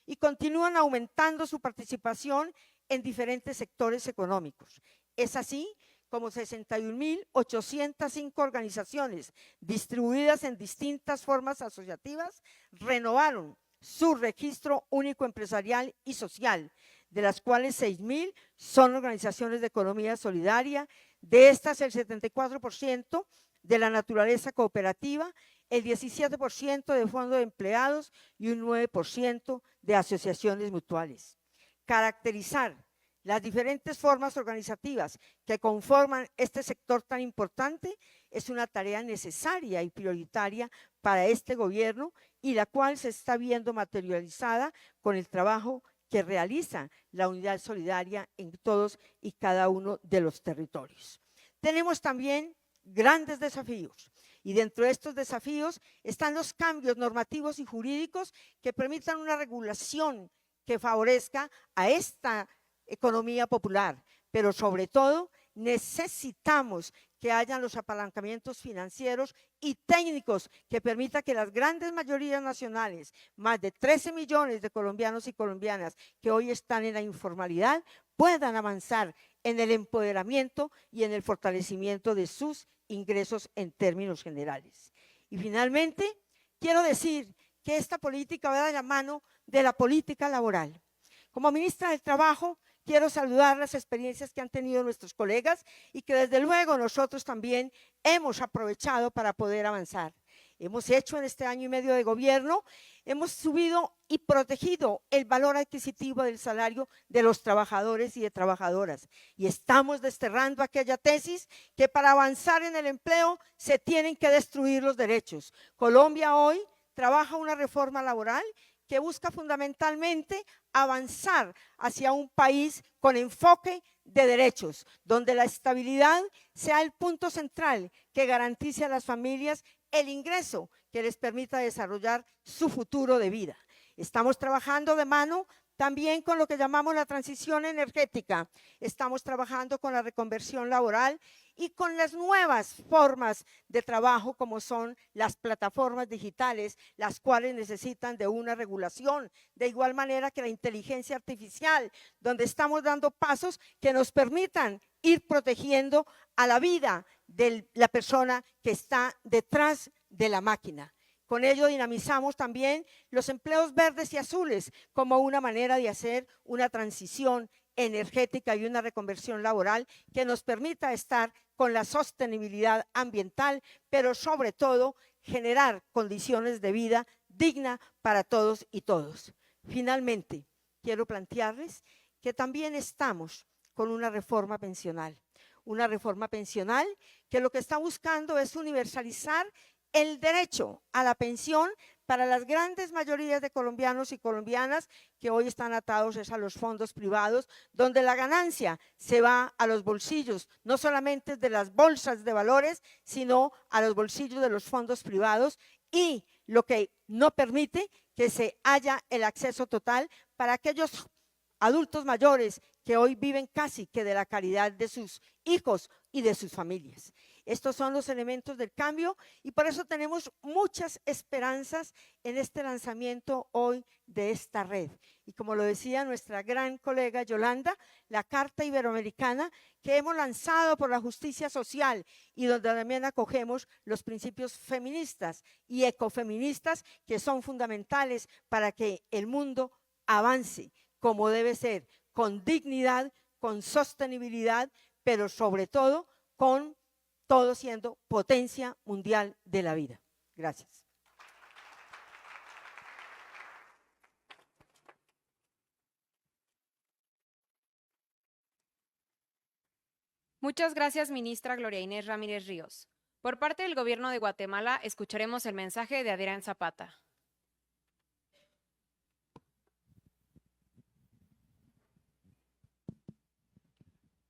S6: y continúan aumentando su participación en diferentes sectores económicos. Es así como 61.805 organizaciones distribuidas en distintas formas asociativas renovaron su registro único empresarial y social, de las cuales 6,000 son organizaciones de economía solidaria. De estas, el 74% de la naturaleza cooperativa, el 17% de fondos de empleados y un 9% de asociaciones mutuales. Caracterizar las diferentes formas organizativas que conforman este sector tan importante es una tarea necesaria y prioritaria para este gobierno, y la cual se está viendo materializada con el trabajo que realiza la Unidad Solidaria en todos y cada uno de los territorios. Tenemos también grandes desafíos, y dentro de estos desafíos están los cambios normativos y jurídicos que permitan una regulación que favorezca a esta economía popular, pero sobre todo necesitamos que hayan los apalancamientos financieros y técnicos que permita que las grandes mayorías nacionales, más de 13 millones de colombianos y colombianas que hoy están en la informalidad, puedan avanzar en el empoderamiento y en el fortalecimiento de sus ingresos en términos generales. Y finalmente, quiero decir que esta política va de la mano de la política laboral. Como ministra del Trabajo, quiero saludar las experiencias que han tenido nuestros colegas y que desde luego nosotros también hemos aprovechado para poder avanzar. Hemos hecho en este año y medio de gobierno, hemos subido y protegido el valor adquisitivo del salario de los trabajadores y de trabajadoras. Y estamos desterrando aquella tesis que para avanzar en el empleo se tienen que destruir los derechos. Colombia hoy trabaja una reforma laboral que busca fundamentalmente avanzar hacia un país con enfoque de derechos, donde la estabilidad sea el punto central que garantice a las familias el ingreso que les permita desarrollar su futuro de vida. Estamos trabajando de mano también con lo que llamamos la transición energética. Estamos trabajando con la reconversión laboral y con las nuevas formas de trabajo, como son las plataformas digitales, las cuales necesitan de una regulación, de igual manera que la inteligencia artificial, donde estamos dando pasos que nos permitan ir protegiendo a la vida de la persona que está detrás de la máquina. Con ello dinamizamos también los empleos verdes y azules como una manera de hacer una transición energética y una reconversión laboral que nos permita estar con la sostenibilidad ambiental, pero sobre todo generar condiciones de vida digna para todos y todos. Finalmente, quiero plantearles que también estamos con una reforma pensional que lo que está buscando es universalizar el derecho a la pensión para las grandes mayorías de colombianos y colombianas que hoy están atados a los fondos privados, donde la ganancia se va a los bolsillos, no solamente de las bolsas de valores, sino a los bolsillos de los fondos privados, y lo que no permite que se haya el acceso total para aquellos adultos mayores que hoy viven casi que de la caridad de sus hijos y de sus familias. Estos son los elementos del cambio y por eso tenemos muchas esperanzas en este lanzamiento hoy de esta red. Y como lo decía nuestra gran colega Yolanda, la Carta Iberoamericana que hemos lanzado por la justicia social y donde también acogemos los principios feministas y ecofeministas que son fundamentales para que el mundo avance como debe ser, con dignidad, con sostenibilidad, pero sobre todo con todo siendo potencia mundial de la vida. Gracias.
S1: Muchas gracias, ministra Gloria Inés Ramírez Ríos. Por parte del Gobierno de Guatemala, escucharemos el mensaje de Adrián Zapata.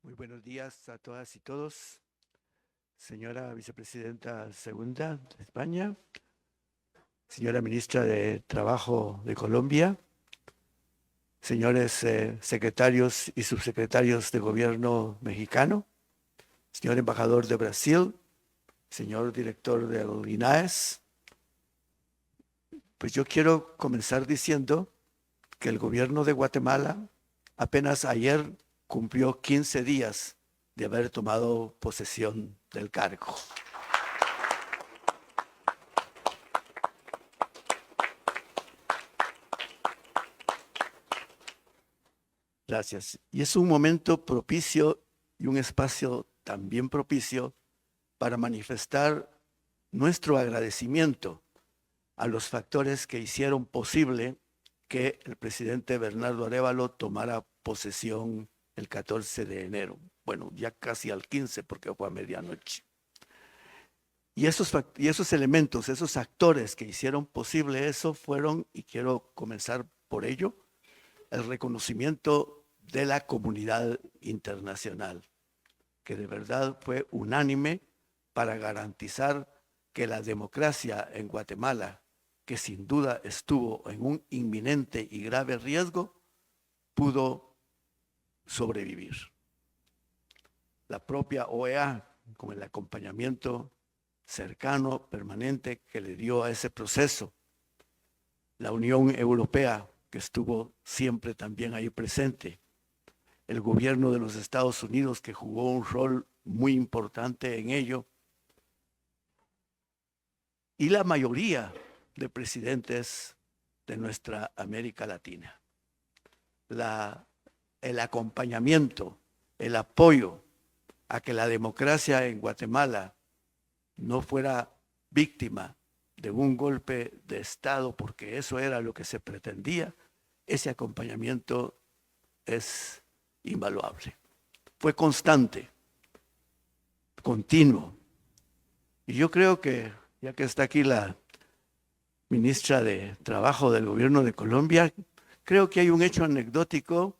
S7: Muy buenos días a todas y todos. Señora Vicepresidenta Segunda de España, señora Ministra de Trabajo de Colombia, señores secretarios y subsecretarios de Gobierno mexicano, señor embajador de Brasil, señor director del INAES. Pues yo quiero comenzar diciendo que el Gobierno de Guatemala apenas ayer cumplió 15 días de haber tomado posesión del cargo. Gracias. Y es un momento propicio y un espacio también propicio para manifestar nuestro agradecimiento a los factores que hicieron posible que el presidente Bernardo Arévalo tomara posesión el 14 de enero. Bueno, ya casi al 15 porque fue a medianoche. Y esos elementos, esos actores que hicieron posible eso fueron, y quiero comenzar por ello, el reconocimiento de la comunidad internacional, que de verdad fue unánime para garantizar que la democracia en Guatemala, que sin duda estuvo en un inminente y grave riesgo, pudo sobrevivir. La propia OEA, con el acompañamiento cercano, permanente que le dio a ese proceso, la Unión Europea, que estuvo siempre también ahí presente, el gobierno de los Estados Unidos, que jugó un rol muy importante en ello, y la mayoría de presidentes de nuestra América Latina. El acompañamiento, el apoyo a que la democracia en Guatemala no fuera víctima de un golpe de Estado, porque eso era lo que se pretendía, ese acompañamiento es invaluable. Fue constante, continuo. Y yo creo que, ya que está aquí la ministra de Trabajo del Gobierno de Colombia, creo que hay un hecho anecdótico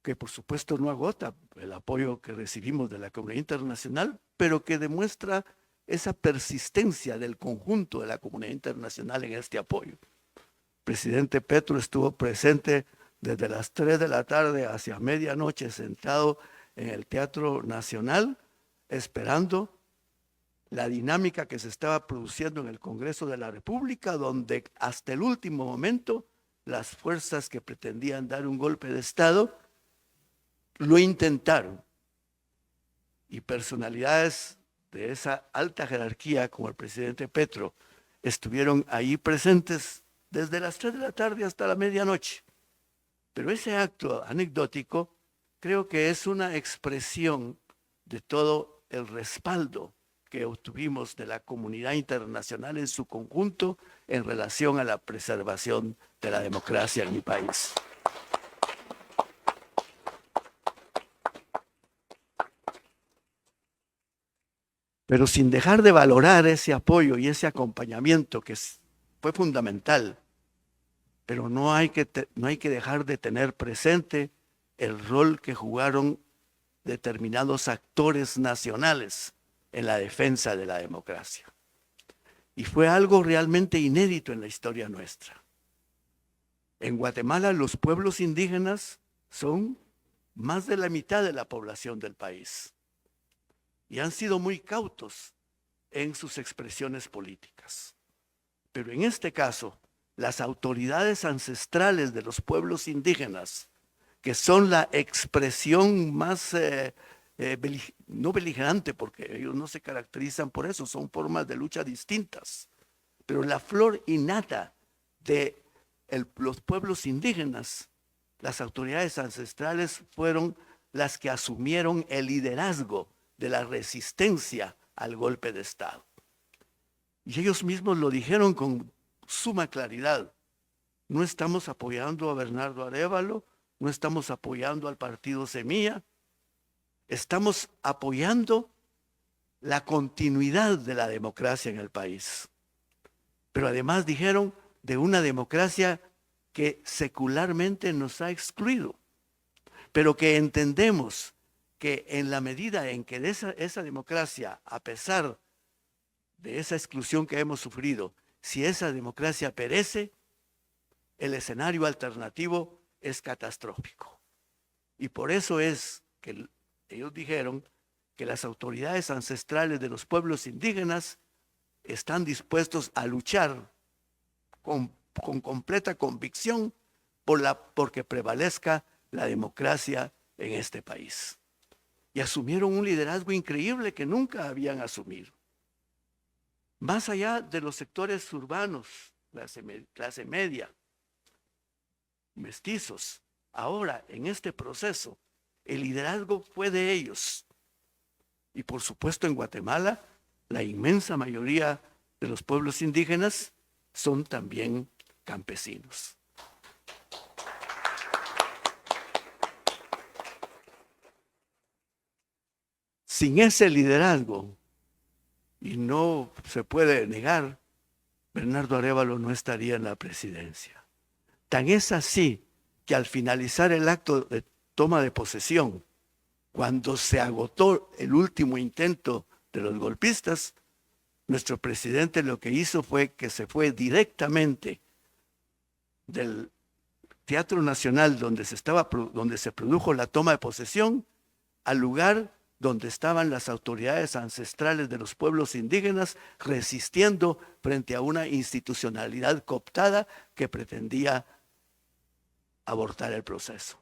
S7: que por supuesto no agota el apoyo que recibimos de la comunidad internacional, pero que demuestra esa persistencia del conjunto de la comunidad internacional en este apoyo. El presidente Petro estuvo presente desde las 3 de la tarde hacia medianoche sentado en el Teatro Nacional, esperando la dinámica que se estaba produciendo en el Congreso de la República, donde hasta el último momento las fuerzas que pretendían dar un golpe de Estado lo intentaron. Y personalidades de esa alta jerarquía, como el presidente Petro, estuvieron ahí presentes desde las 3 de la tarde hasta la medianoche. Pero ese acto anecdótico creo que es una expresión de todo el respaldo que obtuvimos de la comunidad internacional en su conjunto en relación a la preservación de la democracia en mi país. Pero sin dejar de valorar ese apoyo y ese acompañamiento que fue fundamental, pero no hay que dejar de tener presente el rol que jugaron determinados actores nacionales en la defensa de la democracia. Y fue algo realmente inédito en la historia nuestra. En Guatemala los pueblos indígenas son más de la mitad de la población del país y han sido muy cautos en sus expresiones políticas. Pero en este caso, las autoridades ancestrales de los pueblos indígenas, que son la expresión más no beligerante, porque ellos no se caracterizan por eso, son formas de lucha distintas, pero la flor innata de los pueblos indígenas, las autoridades ancestrales fueron las que asumieron el liderazgo de la resistencia al golpe de Estado. Y ellos mismos lo dijeron con suma claridad: no estamos apoyando a Bernardo Arévalo, no estamos apoyando al partido Semilla, estamos apoyando la continuidad de la democracia en el país. Pero además dijeron de una democracia que secularmente nos ha excluido, pero que entendemos que en la medida en que esa democracia, a pesar de esa exclusión que hemos sufrido, si esa democracia perece, el escenario alternativo es catastrófico. Y por eso es que ellos dijeron que las autoridades ancestrales de los pueblos indígenas están dispuestos a luchar con completa convicción porque prevalezca la democracia en este país. Y asumieron un liderazgo increíble que nunca habían asumido. Más allá de los sectores urbanos, clase media, mestizos, Ahora, en este proceso, el liderazgo fue de ellos. Y por supuesto en Guatemala, la inmensa mayoría de los pueblos indígenas son también campesinos. Sin ese liderazgo, y no se puede negar, Bernardo Arévalo no estaría en la presidencia. Tan es así que al finalizar el acto de toma de posesión, cuando se agotó el último intento de los golpistas, nuestro presidente lo que hizo fue que se fue directamente del Teatro Nacional donde se produjo la toma de posesión al lugar donde estaban las autoridades ancestrales de los pueblos indígenas resistiendo frente a una institucionalidad cooptada que pretendía abortar el proceso.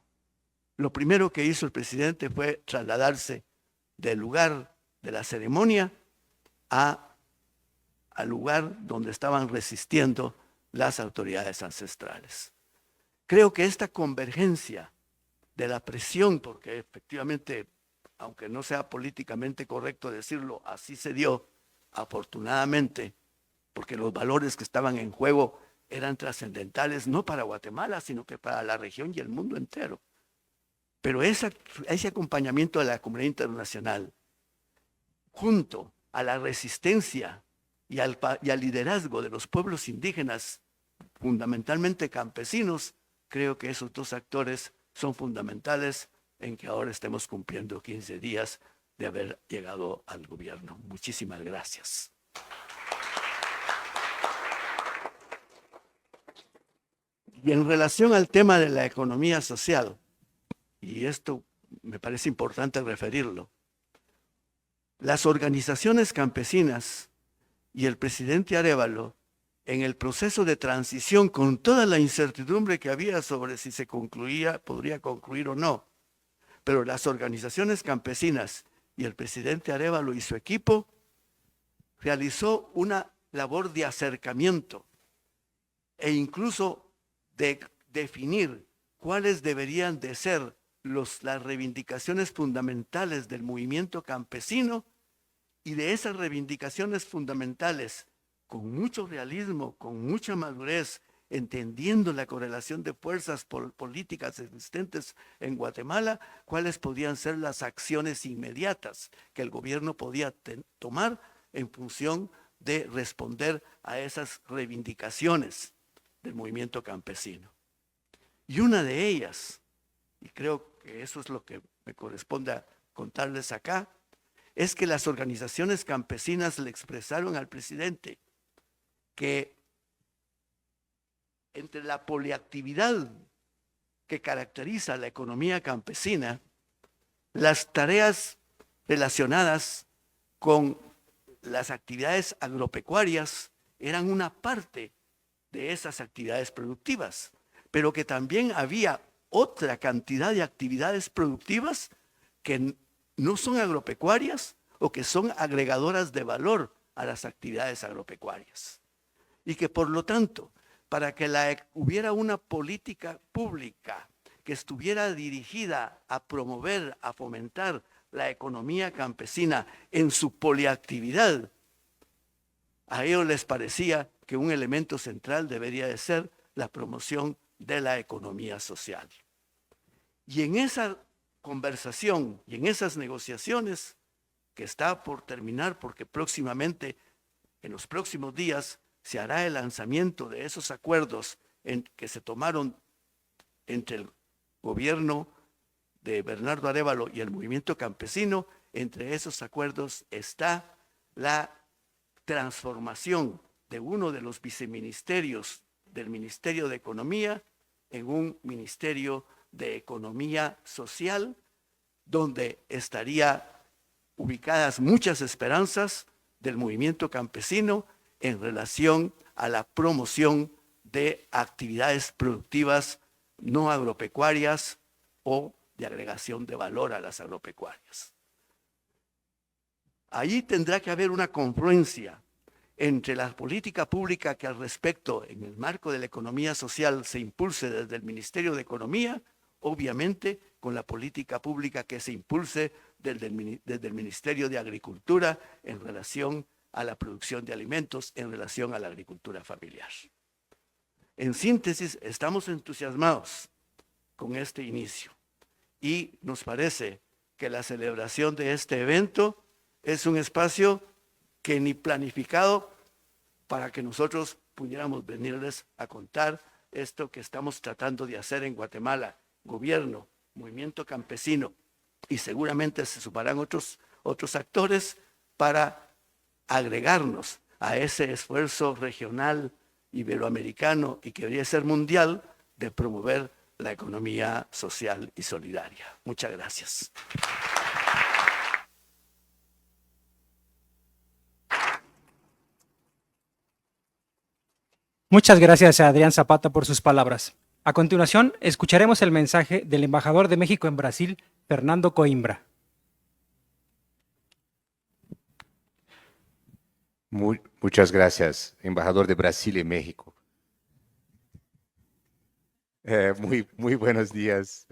S7: Lo primero que hizo el presidente fue trasladarse del lugar de la ceremonia al lugar donde estaban resistiendo las autoridades ancestrales. Creo que esta convergencia de la presión, porque efectivamente, aunque no sea políticamente correcto decirlo, así se dio, afortunadamente, porque los valores que estaban en juego eran trascendentales no para Guatemala, sino que para la región y el mundo entero. Pero ese acompañamiento de la comunidad internacional, junto a la resistencia y al liderazgo de los pueblos indígenas, fundamentalmente campesinos, creo que esos dos actores son fundamentales en que ahora estemos cumpliendo 15 días de haber llegado al gobierno. Muchísimas gracias. Y en relación al tema de la economía social, y esto me parece importante referirlo, las organizaciones campesinas y el presidente Arévalo, en el proceso de transición, con toda la incertidumbre que había sobre si se podría concluir o no, pero las organizaciones campesinas y el presidente Arévalo y su equipo realizó una labor de acercamiento e incluso de definir cuáles deberían de ser las reivindicaciones fundamentales del movimiento campesino, y de esas reivindicaciones fundamentales, con mucho realismo, con mucha madurez, entendiendo la correlación de fuerzas políticas existentes en Guatemala, cuáles podían ser las acciones inmediatas que el gobierno podía tomar en función de responder a esas reivindicaciones del movimiento campesino. Y una de ellas, y creo que eso es lo que me corresponde contarles acá, es que las organizaciones campesinas le expresaron al presidente que entre la poliactividad que caracteriza la economía campesina, las tareas relacionadas con las actividades agropecuarias eran una parte de esas actividades productivas, pero que también había otra cantidad de actividades productivas que no son agropecuarias o que son agregadoras de valor a las actividades agropecuarias. Y que por lo tanto, para que hubiera una política pública que estuviera dirigida a promover, a fomentar la economía campesina en su poliactividad, a ellos les parecía que un elemento central debería de ser la promoción de la economía social. Y en esa conversación y en esas negociaciones, que está por terminar porque próximamente, en los próximos días, se hará el lanzamiento de esos acuerdos que se tomaron entre el gobierno de Bernardo Arévalo y el movimiento campesino. Entre esos acuerdos está la transformación de uno de los viceministerios del Ministerio de Economía en un Ministerio de Economía Social, donde estaría ubicadas muchas esperanzas del movimiento campesino en relación a la promoción de actividades productivas no agropecuarias o de agregación de valor a las agropecuarias. Allí tendrá que haber una confluencia entre la política pública que al respecto, en el marco de la economía social, se impulse desde el Ministerio de Economía, obviamente con la política pública que se impulse desde el Ministerio de Agricultura en relación a la producción de alimentos, en relación a la agricultura familiar. En síntesis, estamos entusiasmados con este inicio y nos parece que la celebración de este evento es un espacio que ni planificado para que nosotros pudiéramos venirles a contar esto que estamos tratando de hacer en Guatemala, gobierno, movimiento campesino, y seguramente se sumarán otros actores para agregarnos a ese esfuerzo regional iberoamericano y que debería ser mundial de promover la economía social y solidaria. Muchas gracias.
S2: Muchas gracias a Adrián Zapata por sus palabras. A continuación, escucharemos el mensaje del embajador de México en Brasil, Fernando Coimbra.
S8: Muchas gracias, embajador de Brasil en México. Muy buenos días.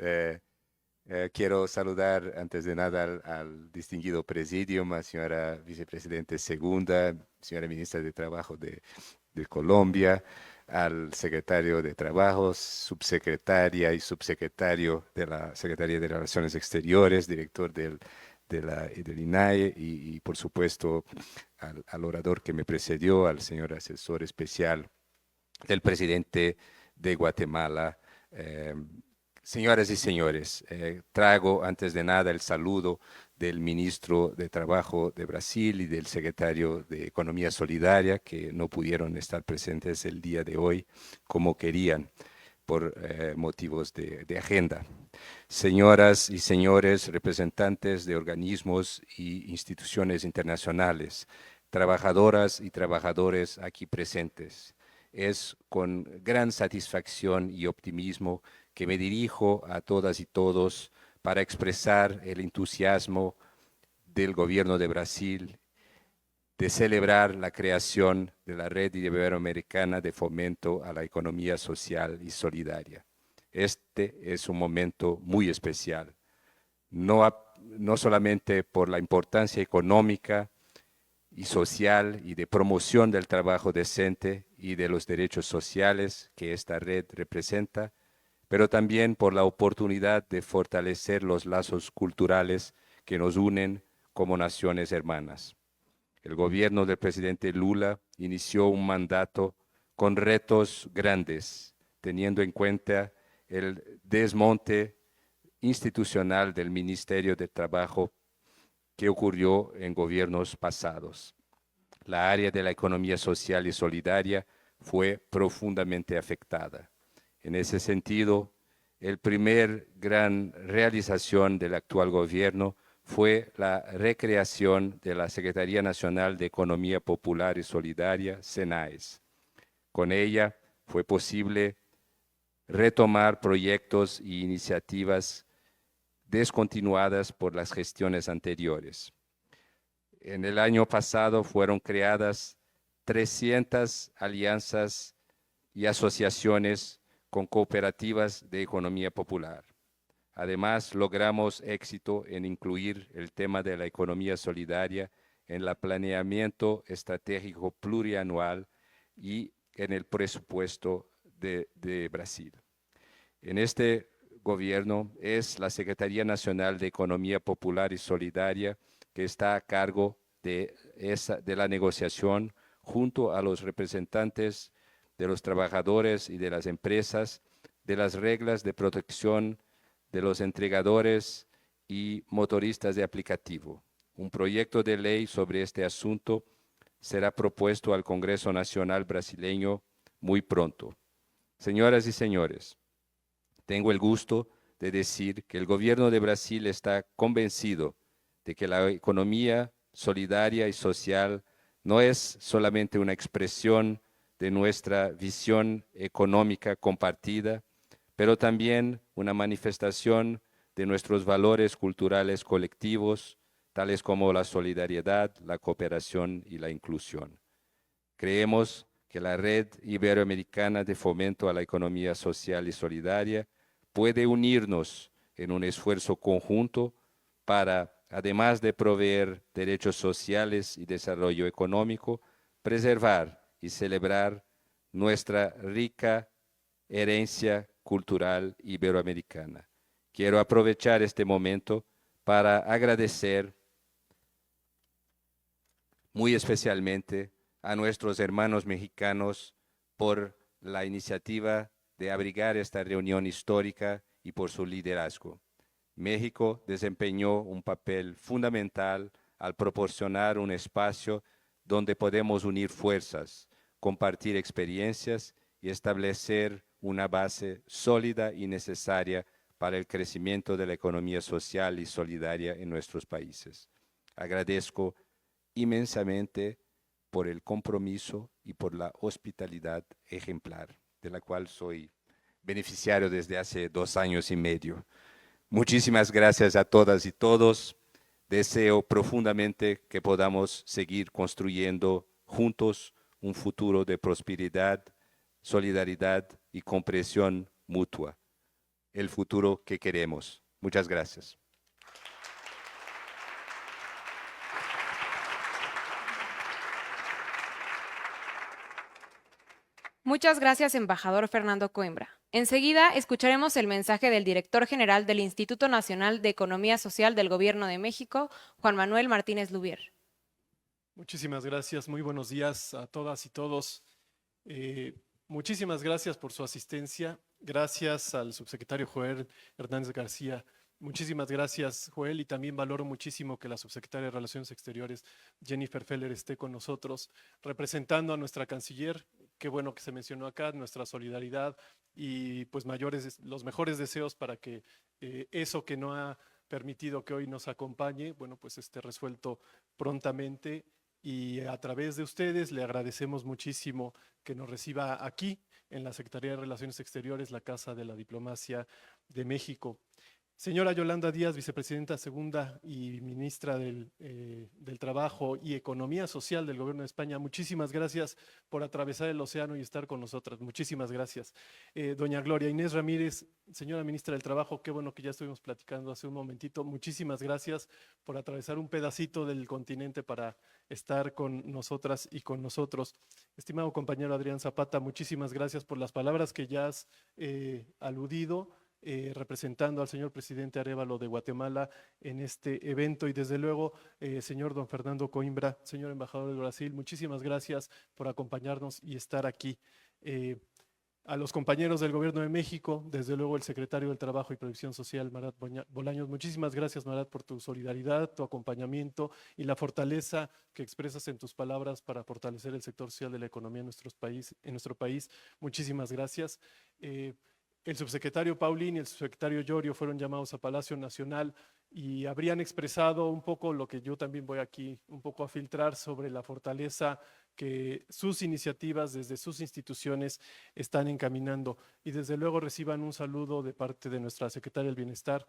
S8: Quiero saludar antes de nada al distinguido presidium, a señora vicepresidente segunda, señora ministra de Trabajo de Colombia, al secretario de Trabajo, subsecretaria y subsecretario de la Secretaría de Relaciones Exteriores, director del INAE y por supuesto al orador que me precedió, al señor asesor especial del presidente de Guatemala. Señoras y señores, traigo antes de nada el saludo del ministro de Trabajo de Brasil y del secretario de Economía Solidaria, que no pudieron estar presentes el día de hoy como querían por motivos de agenda. Señoras y señores representantes de organismos y instituciones internacionales, trabajadoras y trabajadores aquí presentes, es con gran satisfacción y optimismo que me dirijo a todas y todos para expresar el entusiasmo del gobierno de Brasil de celebrar la creación de la Red Iberoamericana de Fomento a la Economía Social y Solidaria. Este es un momento muy especial, no solamente por la importancia económica y social y de promoción del trabajo decente y de los derechos sociales que esta red representa, pero también por la oportunidad de fortalecer los lazos culturales que nos unen como naciones hermanas. El gobierno del presidente Lula inició un mandato con retos grandes, teniendo en cuenta el desmonte institucional del Ministerio de Trabajo que ocurrió en gobiernos pasados. La área de la economía social y solidaria fue profundamente afectada. En ese sentido, el primer gran realización del actual gobierno fue la recreación de la Secretaría Nacional de Economía Popular y Solidaria, SENAES. Con ella fue posible retomar proyectos e iniciativas descontinuadas por las gestiones anteriores. En el año pasado fueron creadas 300 alianzas y asociaciones con cooperativas de economía popular. Además, logramos éxito en incluir el tema de la economía solidaria en el planeamiento estratégico plurianual y en el presupuesto de Brasil. En este gobierno es la Secretaría Nacional de Economía Popular y Solidaria que está a cargo de la negociación junto a los representantes de los trabajadores y de las empresas, de las reglas de protección de los entregadores y motoristas de aplicativo. Un proyecto de ley sobre este asunto será propuesto al Congreso Nacional brasileño muy pronto. Señoras y señores, tengo el gusto de decir que el gobierno de Brasil está convencido de que la economía solidaria y social no es solamente una expresión de nuestra visión económica compartida, pero también una manifestación de nuestros valores culturales colectivos, tales como la solidaridad, la cooperación y la inclusión. Creemos que la Red Iberoamericana de Fomento a la Economía Social y Solidaria
S9: puede unirnos en un esfuerzo conjunto para, además de proveer derechos sociales y desarrollo económico, preservar y celebrar nuestra rica herencia cultural iberoamericana. Quiero aprovechar este momento para agradecer muy especialmente a nuestros hermanos mexicanos por la iniciativa de abrigar esta reunión histórica y por su liderazgo. México desempeñó un papel fundamental al proporcionar un espacio donde podemos unir fuerzas, compartir experiencias y establecer una base sólida y necesaria para el crecimiento de la economía social y solidaria en nuestros países. Agradezco inmensamente por el compromiso y por la hospitalidad ejemplar, de la cual soy beneficiario desde hace 2 años y medio. Muchísimas gracias a todas y todos. Deseo profundamente que podamos seguir construyendo juntos un futuro de prosperidad, solidaridad y comprensión mutua. El futuro que queremos. Muchas gracias.
S1: Muchas gracias, embajador Fernando Coimbra. Enseguida escucharemos el mensaje del director general del Instituto Nacional de Economía Social del Gobierno de México, Juan Manuel Martínez Lubier.
S10: Muchísimas gracias, muy buenos días a todas y todos. Muchísimas gracias por su asistencia. Gracias al subsecretario Joel Hernández García. Muchísimas gracias, Joel, y también valoro muchísimo que la subsecretaria de Relaciones Exteriores, Jennifer Feller, esté con nosotros, representando a nuestra canciller. Qué bueno que se mencionó acá, nuestra solidaridad y pues los mejores deseos para que eso que no ha permitido que hoy nos acompañe, bueno, pues esté resuelto prontamente. Y a través de ustedes le agradecemos muchísimo que nos reciba aquí en la Secretaría de Relaciones Exteriores, la Casa de la Diplomacia de México. Señora Yolanda Díaz, vicepresidenta segunda y ministra del Trabajo y Economía Social del Gobierno de España, muchísimas gracias por atravesar el océano y estar con nosotras. Muchísimas gracias. Doña Gloria Inés Ramírez, señora ministra del Trabajo, qué bueno que ya estuvimos platicando hace un momentito. Muchísimas gracias por atravesar un pedacito del continente para estar con nosotras y con nosotros. Estimado compañero Adrián Zapata, muchísimas gracias por las palabras que ya has aludido, representando al señor presidente Arévalo de Guatemala en este evento, y desde luego, señor don Fernando Coimbra, señor embajador del Brasil, muchísimas gracias por acompañarnos y estar aquí. A los compañeros del Gobierno de México, desde luego el secretario del Trabajo y Previsión Social, Marat Bolaños, muchísimas gracias, Marat, por tu solidaridad, tu acompañamiento y la fortaleza que expresas en tus palabras para fortalecer el sector social de la economía en nuestro país. Muchísimas gracias. El subsecretario Paulín y el subsecretario Llorio fueron llamados a Palacio Nacional y habrían expresado un poco lo que yo también voy aquí un poco a filtrar sobre la fortaleza que sus iniciativas desde sus instituciones están encaminando. Y desde luego reciban un saludo de parte de nuestra secretaria del Bienestar,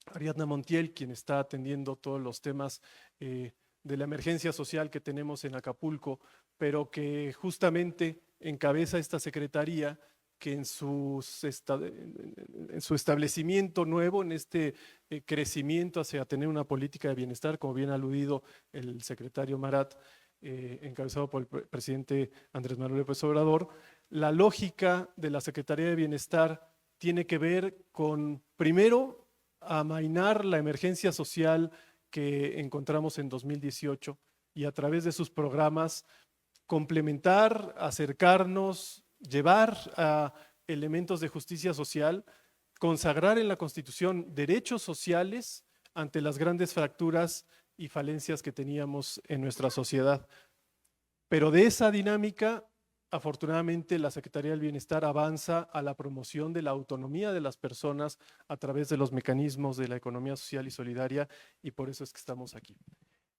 S10: Ariadna Montiel, quien está atendiendo todos los temas de la emergencia social que tenemos en Acapulco, pero que justamente encabeza esta secretaría que en su establecimiento nuevo, en este crecimiento hacia tener una política de bienestar, como bien ha aludido el secretario Marat, encabezado por el presidente Andrés Manuel López Obrador, la lógica de la Secretaría de Bienestar tiene que ver con, primero, amainar la emergencia social que encontramos en 2018 y a través de sus programas complementar, acercarnos, llevar a elementos de justicia social, consagrar en la Constitución derechos sociales ante las grandes fracturas y falencias que teníamos en nuestra sociedad. Pero de esa dinámica, afortunadamente, la Secretaría del Bienestar avanza a la promoción de la autonomía de las personas a través de los mecanismos de la economía social y solidaria, y por eso es que estamos aquí.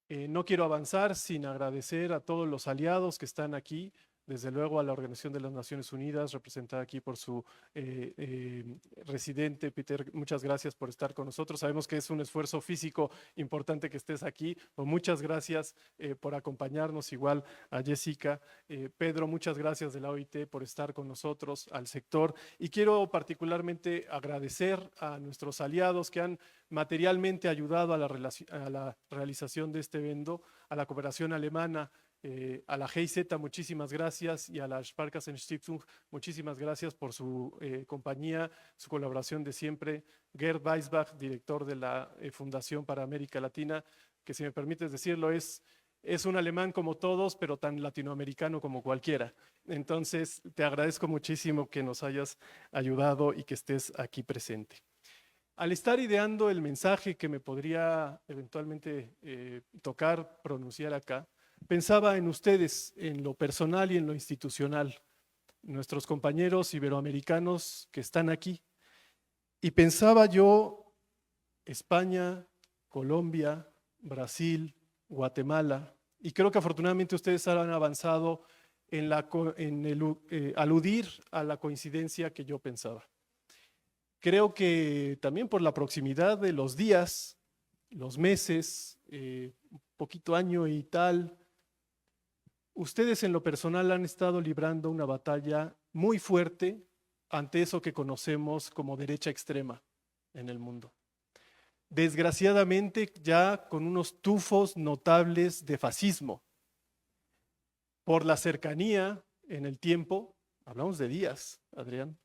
S10: No quiero avanzar sin agradecer a todos los aliados que están aquí, desde luego a la Organización de las Naciones Unidas, representada aquí por su residente, Peter, muchas gracias por estar con nosotros. Sabemos que es un esfuerzo físico importante que estés aquí, pero muchas gracias por acompañarnos, igual a Jessica. Pedro, muchas gracias de la OIT por estar con nosotros, al sector. Y quiero particularmente agradecer a nuestros aliados que han materialmente ayudado a la realización de este evento, a la cooperación alemana, a la GIZ, muchísimas gracias, y a la Sparkassen-Stiftung, muchísimas gracias por su compañía, su colaboración de siempre. Gerd Weisbach, director de la Fundación para América Latina, que si me permites decirlo, es un alemán como todos, pero tan latinoamericano como cualquiera. Entonces, te agradezco muchísimo que nos hayas ayudado y que estés aquí presente. Al estar ideando el mensaje que me podría eventualmente tocar pronunciar acá, pensaba en ustedes, en lo personal y en lo institucional, nuestros compañeros iberoamericanos que están aquí. Y pensaba yo, España, Colombia, Brasil, Guatemala, y creo que afortunadamente ustedes han avanzado en aludir a la coincidencia que yo pensaba. Creo que también por la proximidad de los días, los meses, un poquito año y tal, ustedes en lo personal han estado librando una batalla muy fuerte ante eso que conocemos como derecha extrema en el mundo. Desgraciadamente ya con unos tufos notables de fascismo. Por la cercanía en el tiempo, hablamos de días, Adrián,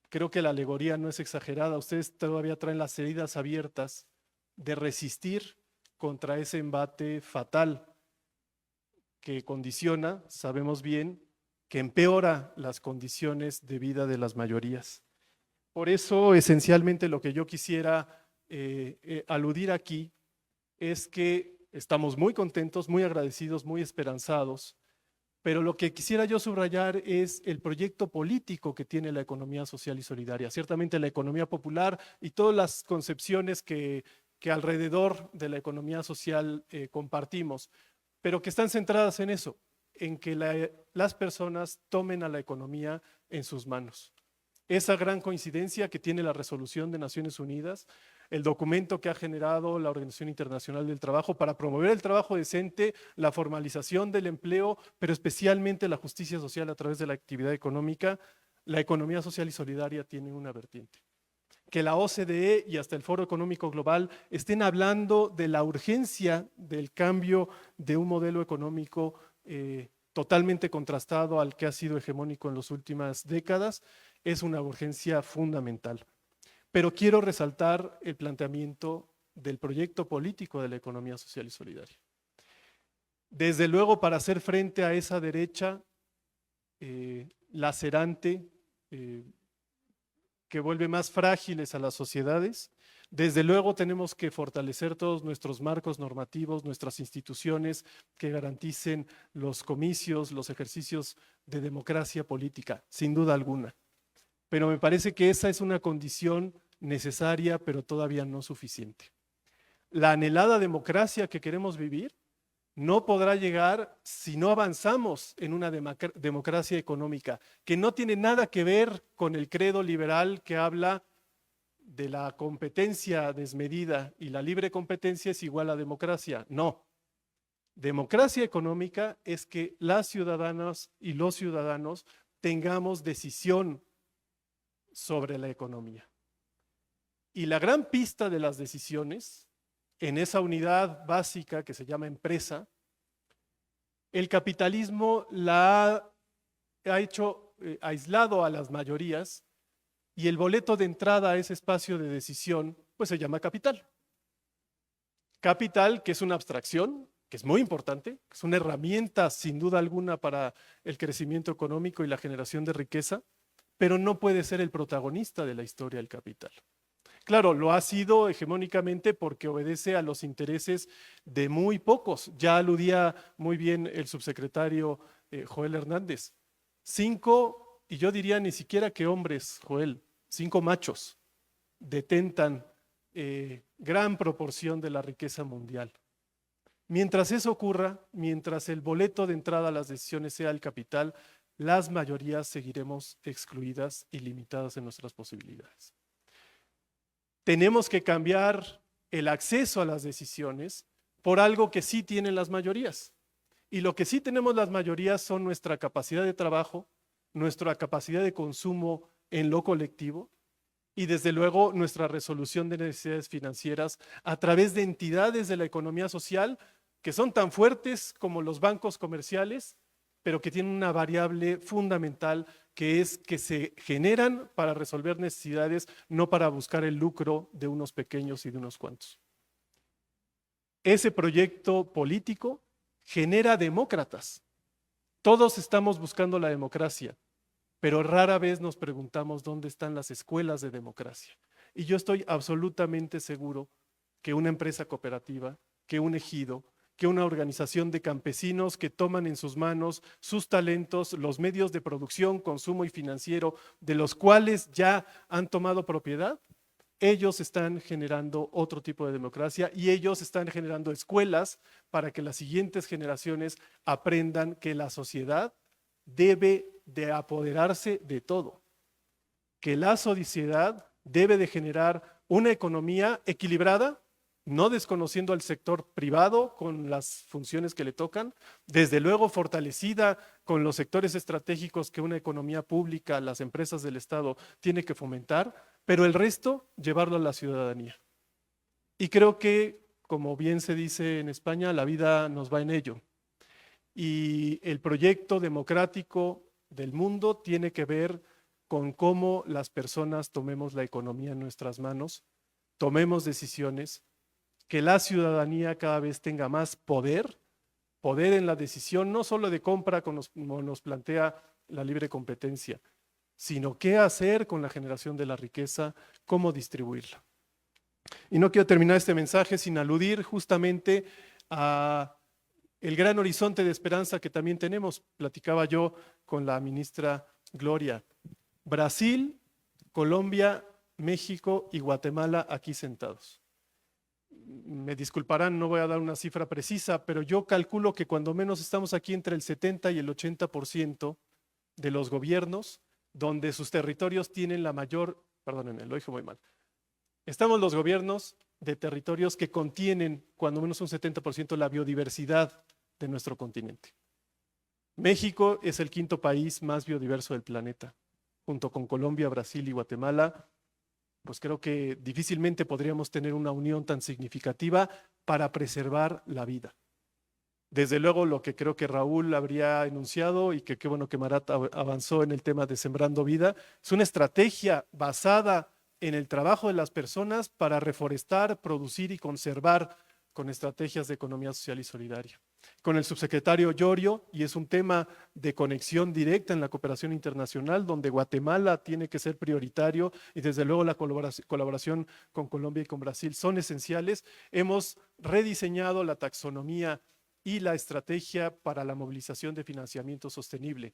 S10: creo que la alegoría no es exagerada, ustedes todavía traen las heridas abiertas de resistir contra ese embate fatal que condiciona, sabemos bien, que empeora las condiciones de vida de las mayorías. Por eso, esencialmente, lo que yo quisiera aludir aquí es que estamos muy contentos, muy agradecidos, muy esperanzados, pero lo que quisiera yo subrayar es el proyecto político que tiene la economía social y solidaria. Ciertamente la economía popular y todas las concepciones que alrededor de la economía social compartimos, pero que están centradas en eso, en que las personas tomen a la economía en sus manos. Esa gran coincidencia que tiene la resolución de Naciones Unidas, el documento que ha generado la Organización Internacional del Trabajo para promover el trabajo decente, la formalización del empleo, pero especialmente la justicia social a través de la actividad económica, la economía social y solidaria tiene una vertiente. Que la OCDE y hasta el Foro Económico Global estén hablando de la urgencia del cambio de un modelo económico totalmente contrastado al que ha sido hegemónico en las últimas décadas, es una urgencia fundamental. Pero quiero resaltar el planteamiento del proyecto político de la economía social y solidaria. Desde luego, para hacer frente a esa derecha lacerante, que vuelve más frágiles a las sociedades, desde luego tenemos que fortalecer todos nuestros marcos normativos, nuestras instituciones que garanticen los comicios, los ejercicios de democracia política, sin duda alguna. Pero me parece que esa es una condición necesaria, pero todavía no suficiente. La anhelada democracia que queremos vivir no podrá llegar si no avanzamos en una democracia económica, que no tiene nada que ver con el credo liberal que habla de la competencia desmedida y la libre competencia es igual a democracia. No. Democracia económica es que las ciudadanas y los ciudadanos tengamos decisión sobre la economía. Y la gran pista de las decisiones, en esa unidad básica que se llama empresa, el capitalismo la ha hecho aislado a las mayorías y el boleto de entrada a ese espacio de decisión pues se llama capital. Capital, que es una abstracción, que es muy importante, es una herramienta sin duda alguna para el crecimiento económico y la generación de riqueza, pero no puede ser el protagonista de la historia del capital. Claro, lo ha sido hegemónicamente porque obedece a los intereses de muy pocos. Ya aludía muy bien el subsecretario Joel Hernández. 5, y yo diría ni siquiera que hombres, Joel, 5 machos detentan gran proporción de la riqueza mundial. Mientras eso ocurra, mientras el boleto de entrada a las decisiones sea el capital, las mayorías seguiremos excluidas y limitadas en nuestras posibilidades. Tenemos que cambiar el acceso a las decisiones por algo que sí tienen las mayorías. Y lo que sí tenemos las mayorías son nuestra capacidad de trabajo, nuestra capacidad de consumo en lo colectivo y desde luego nuestra resolución de necesidades financieras a través de entidades de la economía social que son tan fuertes como los bancos comerciales, pero que tienen una variable fundamental que es que se generan para resolver necesidades, no para buscar el lucro de unos pequeños y de unos cuantos. Ese proyecto político genera demócratas. Todos estamos buscando la democracia, pero rara vez nos preguntamos dónde están las escuelas de democracia. Y yo estoy absolutamente seguro que una empresa cooperativa, que un ejido, que una organización de campesinos que toman en sus manos sus talentos, los medios de producción, consumo y financiero, de los cuales ya han tomado propiedad, ellos están generando otro tipo de democracia y ellos están generando escuelas para que las siguientes generaciones aprendan que la sociedad debe de apoderarse de todo, que la sociedad debe de generar una economía equilibrada, no desconociendo al sector privado con las funciones que le tocan, desde luego fortalecida con los sectores estratégicos que una economía pública, las empresas del Estado, tiene que fomentar, pero el resto llevarlo a la ciudadanía. Y creo que, como bien se dice en España, la vida nos va en ello. Y el proyecto democrático del mundo tiene que ver con cómo las personas tomemos la economía en nuestras manos, tomemos decisiones, que la ciudadanía cada vez tenga más poder en la decisión, no solo de compra como nos plantea la libre competencia, sino qué hacer con la generación de la riqueza, cómo distribuirla. Y no quiero terminar este mensaje sin aludir justamente a el gran horizonte de esperanza que también tenemos. Platicaba yo con la ministra Gloria. Brasil, Colombia, México y Guatemala aquí sentados. Me disculparán, no voy a dar una cifra precisa, pero yo calculo que cuando menos estamos aquí entre el 70 y el 80% de los gobiernos donde sus territorios tienen la mayor, perdónenme, lo dije muy mal. Estamos los gobiernos de territorios que contienen cuando menos un 70% la biodiversidad de nuestro continente. México es el quinto país más biodiverso del planeta, junto con Colombia, Brasil y Guatemala. Pues creo que difícilmente podríamos tener una unión tan significativa para preservar la vida. Desde luego lo que creo que Raúl habría enunciado y que qué bueno que Marat avanzó en el tema de Sembrando Vida, es una estrategia basada en el trabajo de las personas para reforestar, producir y conservar con estrategias de economía social y solidaria. Con el subsecretario Llorio, y es un tema de conexión directa en la cooperación internacional, donde Guatemala tiene que ser prioritario y desde luego la colaboración con Colombia y con Brasil son esenciales. Hemos rediseñado la taxonomía y la estrategia para la movilización de financiamiento sostenible,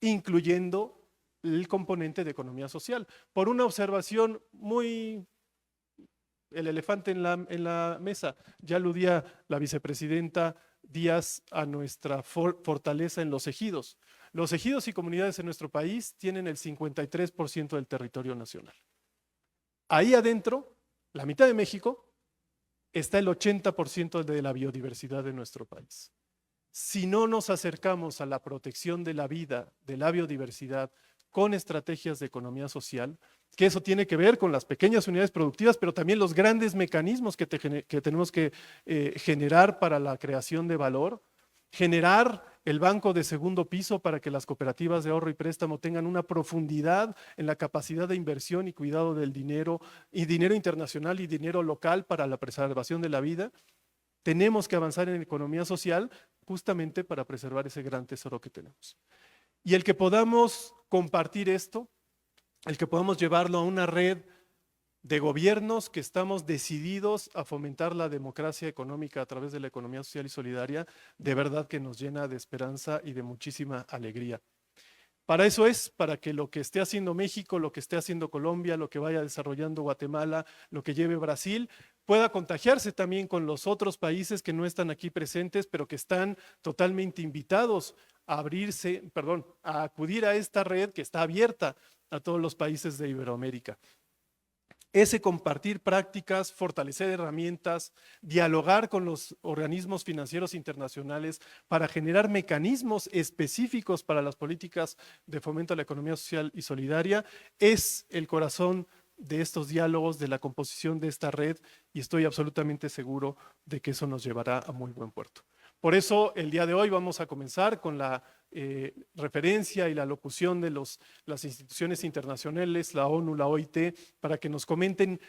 S10: incluyendo el componente de economía social. Por una observación muy... el elefante en la mesa, ya aludía la vicepresidenta Díaz a nuestra fortaleza en los ejidos. Los ejidos y comunidades en nuestro país tienen el 53% del territorio nacional. Ahí adentro, la mitad de México, está el 80% de la biodiversidad de nuestro país. Si no nos acercamos a la protección de la vida, de la biodiversidad, con estrategias de economía social, que eso tiene que ver con las pequeñas unidades productivas, pero también los grandes mecanismos que tenemos que generar para la creación de valor, generar el banco de segundo piso para que las cooperativas de ahorro y préstamo tengan una profundidad en la capacidad de inversión y cuidado del dinero, y dinero internacional y dinero local para la preservación de la vida. Tenemos que avanzar en economía social justamente para preservar ese gran tesoro que tenemos. Y el que podamos compartir esto, el que podamos llevarlo a una red de gobiernos que estamos decididos a fomentar la democracia económica a través de la economía social y solidaria, de verdad que nos llena de esperanza y de muchísima alegría. Para eso es, para que lo que esté haciendo México, lo que esté haciendo Colombia, lo que vaya desarrollando Guatemala, lo que lleve Brasil, pueda contagiarse también con los otros países que no están aquí presentes, pero que están totalmente invitados a a acudir a esta red que está abierta a todos los países de Iberoamérica. Ese compartir prácticas, fortalecer herramientas, dialogar con los organismos financieros internacionales para generar mecanismos específicos para las políticas de fomento a la economía social y solidaria, es el corazón de estos diálogos, de la composición de esta red, y estoy absolutamente seguro de que eso nos llevará a muy buen puerto. Por eso, el día de hoy vamos a comenzar con la referencia y la locución de las instituciones internacionales, la ONU, la OIT, para que nos comenten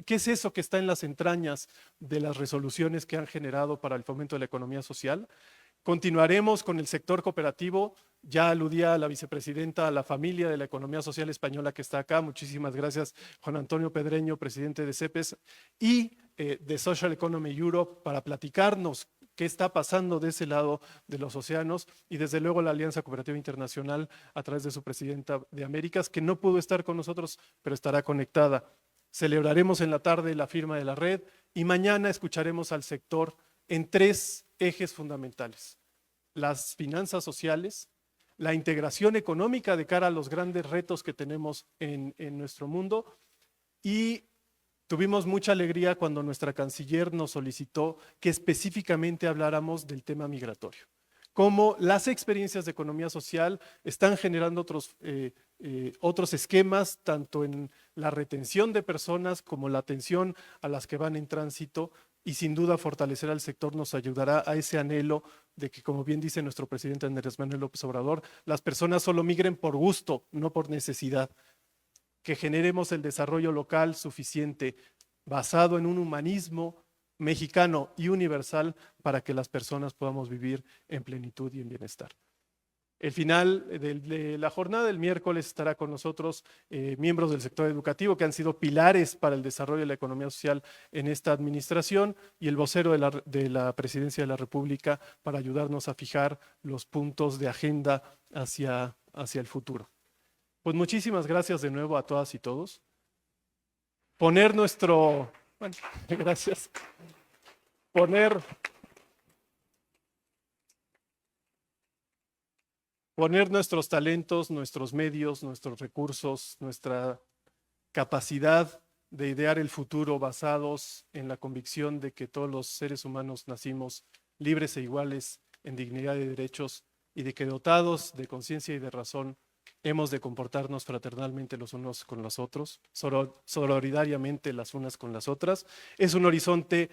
S10: qué es eso que está en las entrañas de las resoluciones que han generado para el fomento de la economía social. Continuaremos con el sector cooperativo. Ya aludía a la vicepresidenta, a la familia de la economía social española que está acá. Muchísimas gracias, Juan Antonio Pedreño, presidente de CEPES, y de Social Economy Europe, para platicarnos qué está pasando de ese lado de los océanos, y desde luego la Alianza Cooperativa Internacional a través de su presidenta de Américas, que no pudo estar con nosotros, pero estará conectada. Celebraremos en la tarde la firma de la red y mañana escucharemos al sector en 3 ejes fundamentales: las finanzas sociales, la integración económica de cara a los grandes retos que tenemos en nuestro mundo, y tuvimos mucha alegría cuando nuestra canciller nos solicitó que específicamente habláramos del tema migratorio. Cómo las experiencias de economía social están generando otros esquemas, tanto en la retención de personas como la atención a las que van en tránsito, y sin duda fortalecer al sector nos ayudará a ese anhelo de que, como bien dice nuestro presidente Andrés Manuel López Obrador, las personas solo migren por gusto, no por necesidad. Que generemos el desarrollo local suficiente, basado en un humanismo mexicano y universal, para que las personas podamos vivir en plenitud y en bienestar. El final de la jornada del miércoles estará con nosotros miembros del sector educativo que han sido pilares para el desarrollo de la economía social en esta administración, y el vocero de la Presidencia de la República, para ayudarnos a fijar los puntos de agenda hacia el futuro. Pues muchísimas gracias de nuevo a todas y todos. Gracias. Poner nuestros talentos, nuestros medios, nuestros recursos, nuestra capacidad de idear el futuro basados en la convicción de que todos los seres humanos nacimos libres e iguales en dignidad y derechos, y de que dotados de conciencia y de razón hemos de comportarnos fraternalmente los unos con los otros, solidariamente las unas con las otras. Es un horizonte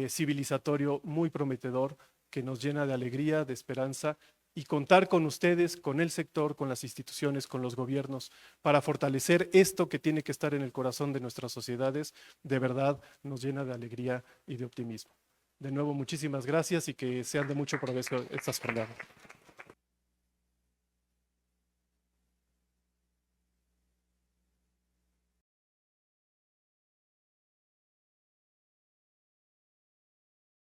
S10: civilizatorio muy prometedor que nos llena de alegría, de esperanza, y contar con ustedes, con el sector, con las instituciones, con los gobiernos, para fortalecer esto que tiene que estar en el corazón de nuestras sociedades, de verdad nos llena de alegría y de optimismo. De nuevo, muchísimas gracias y que sean de mucho provecho estas jornadas.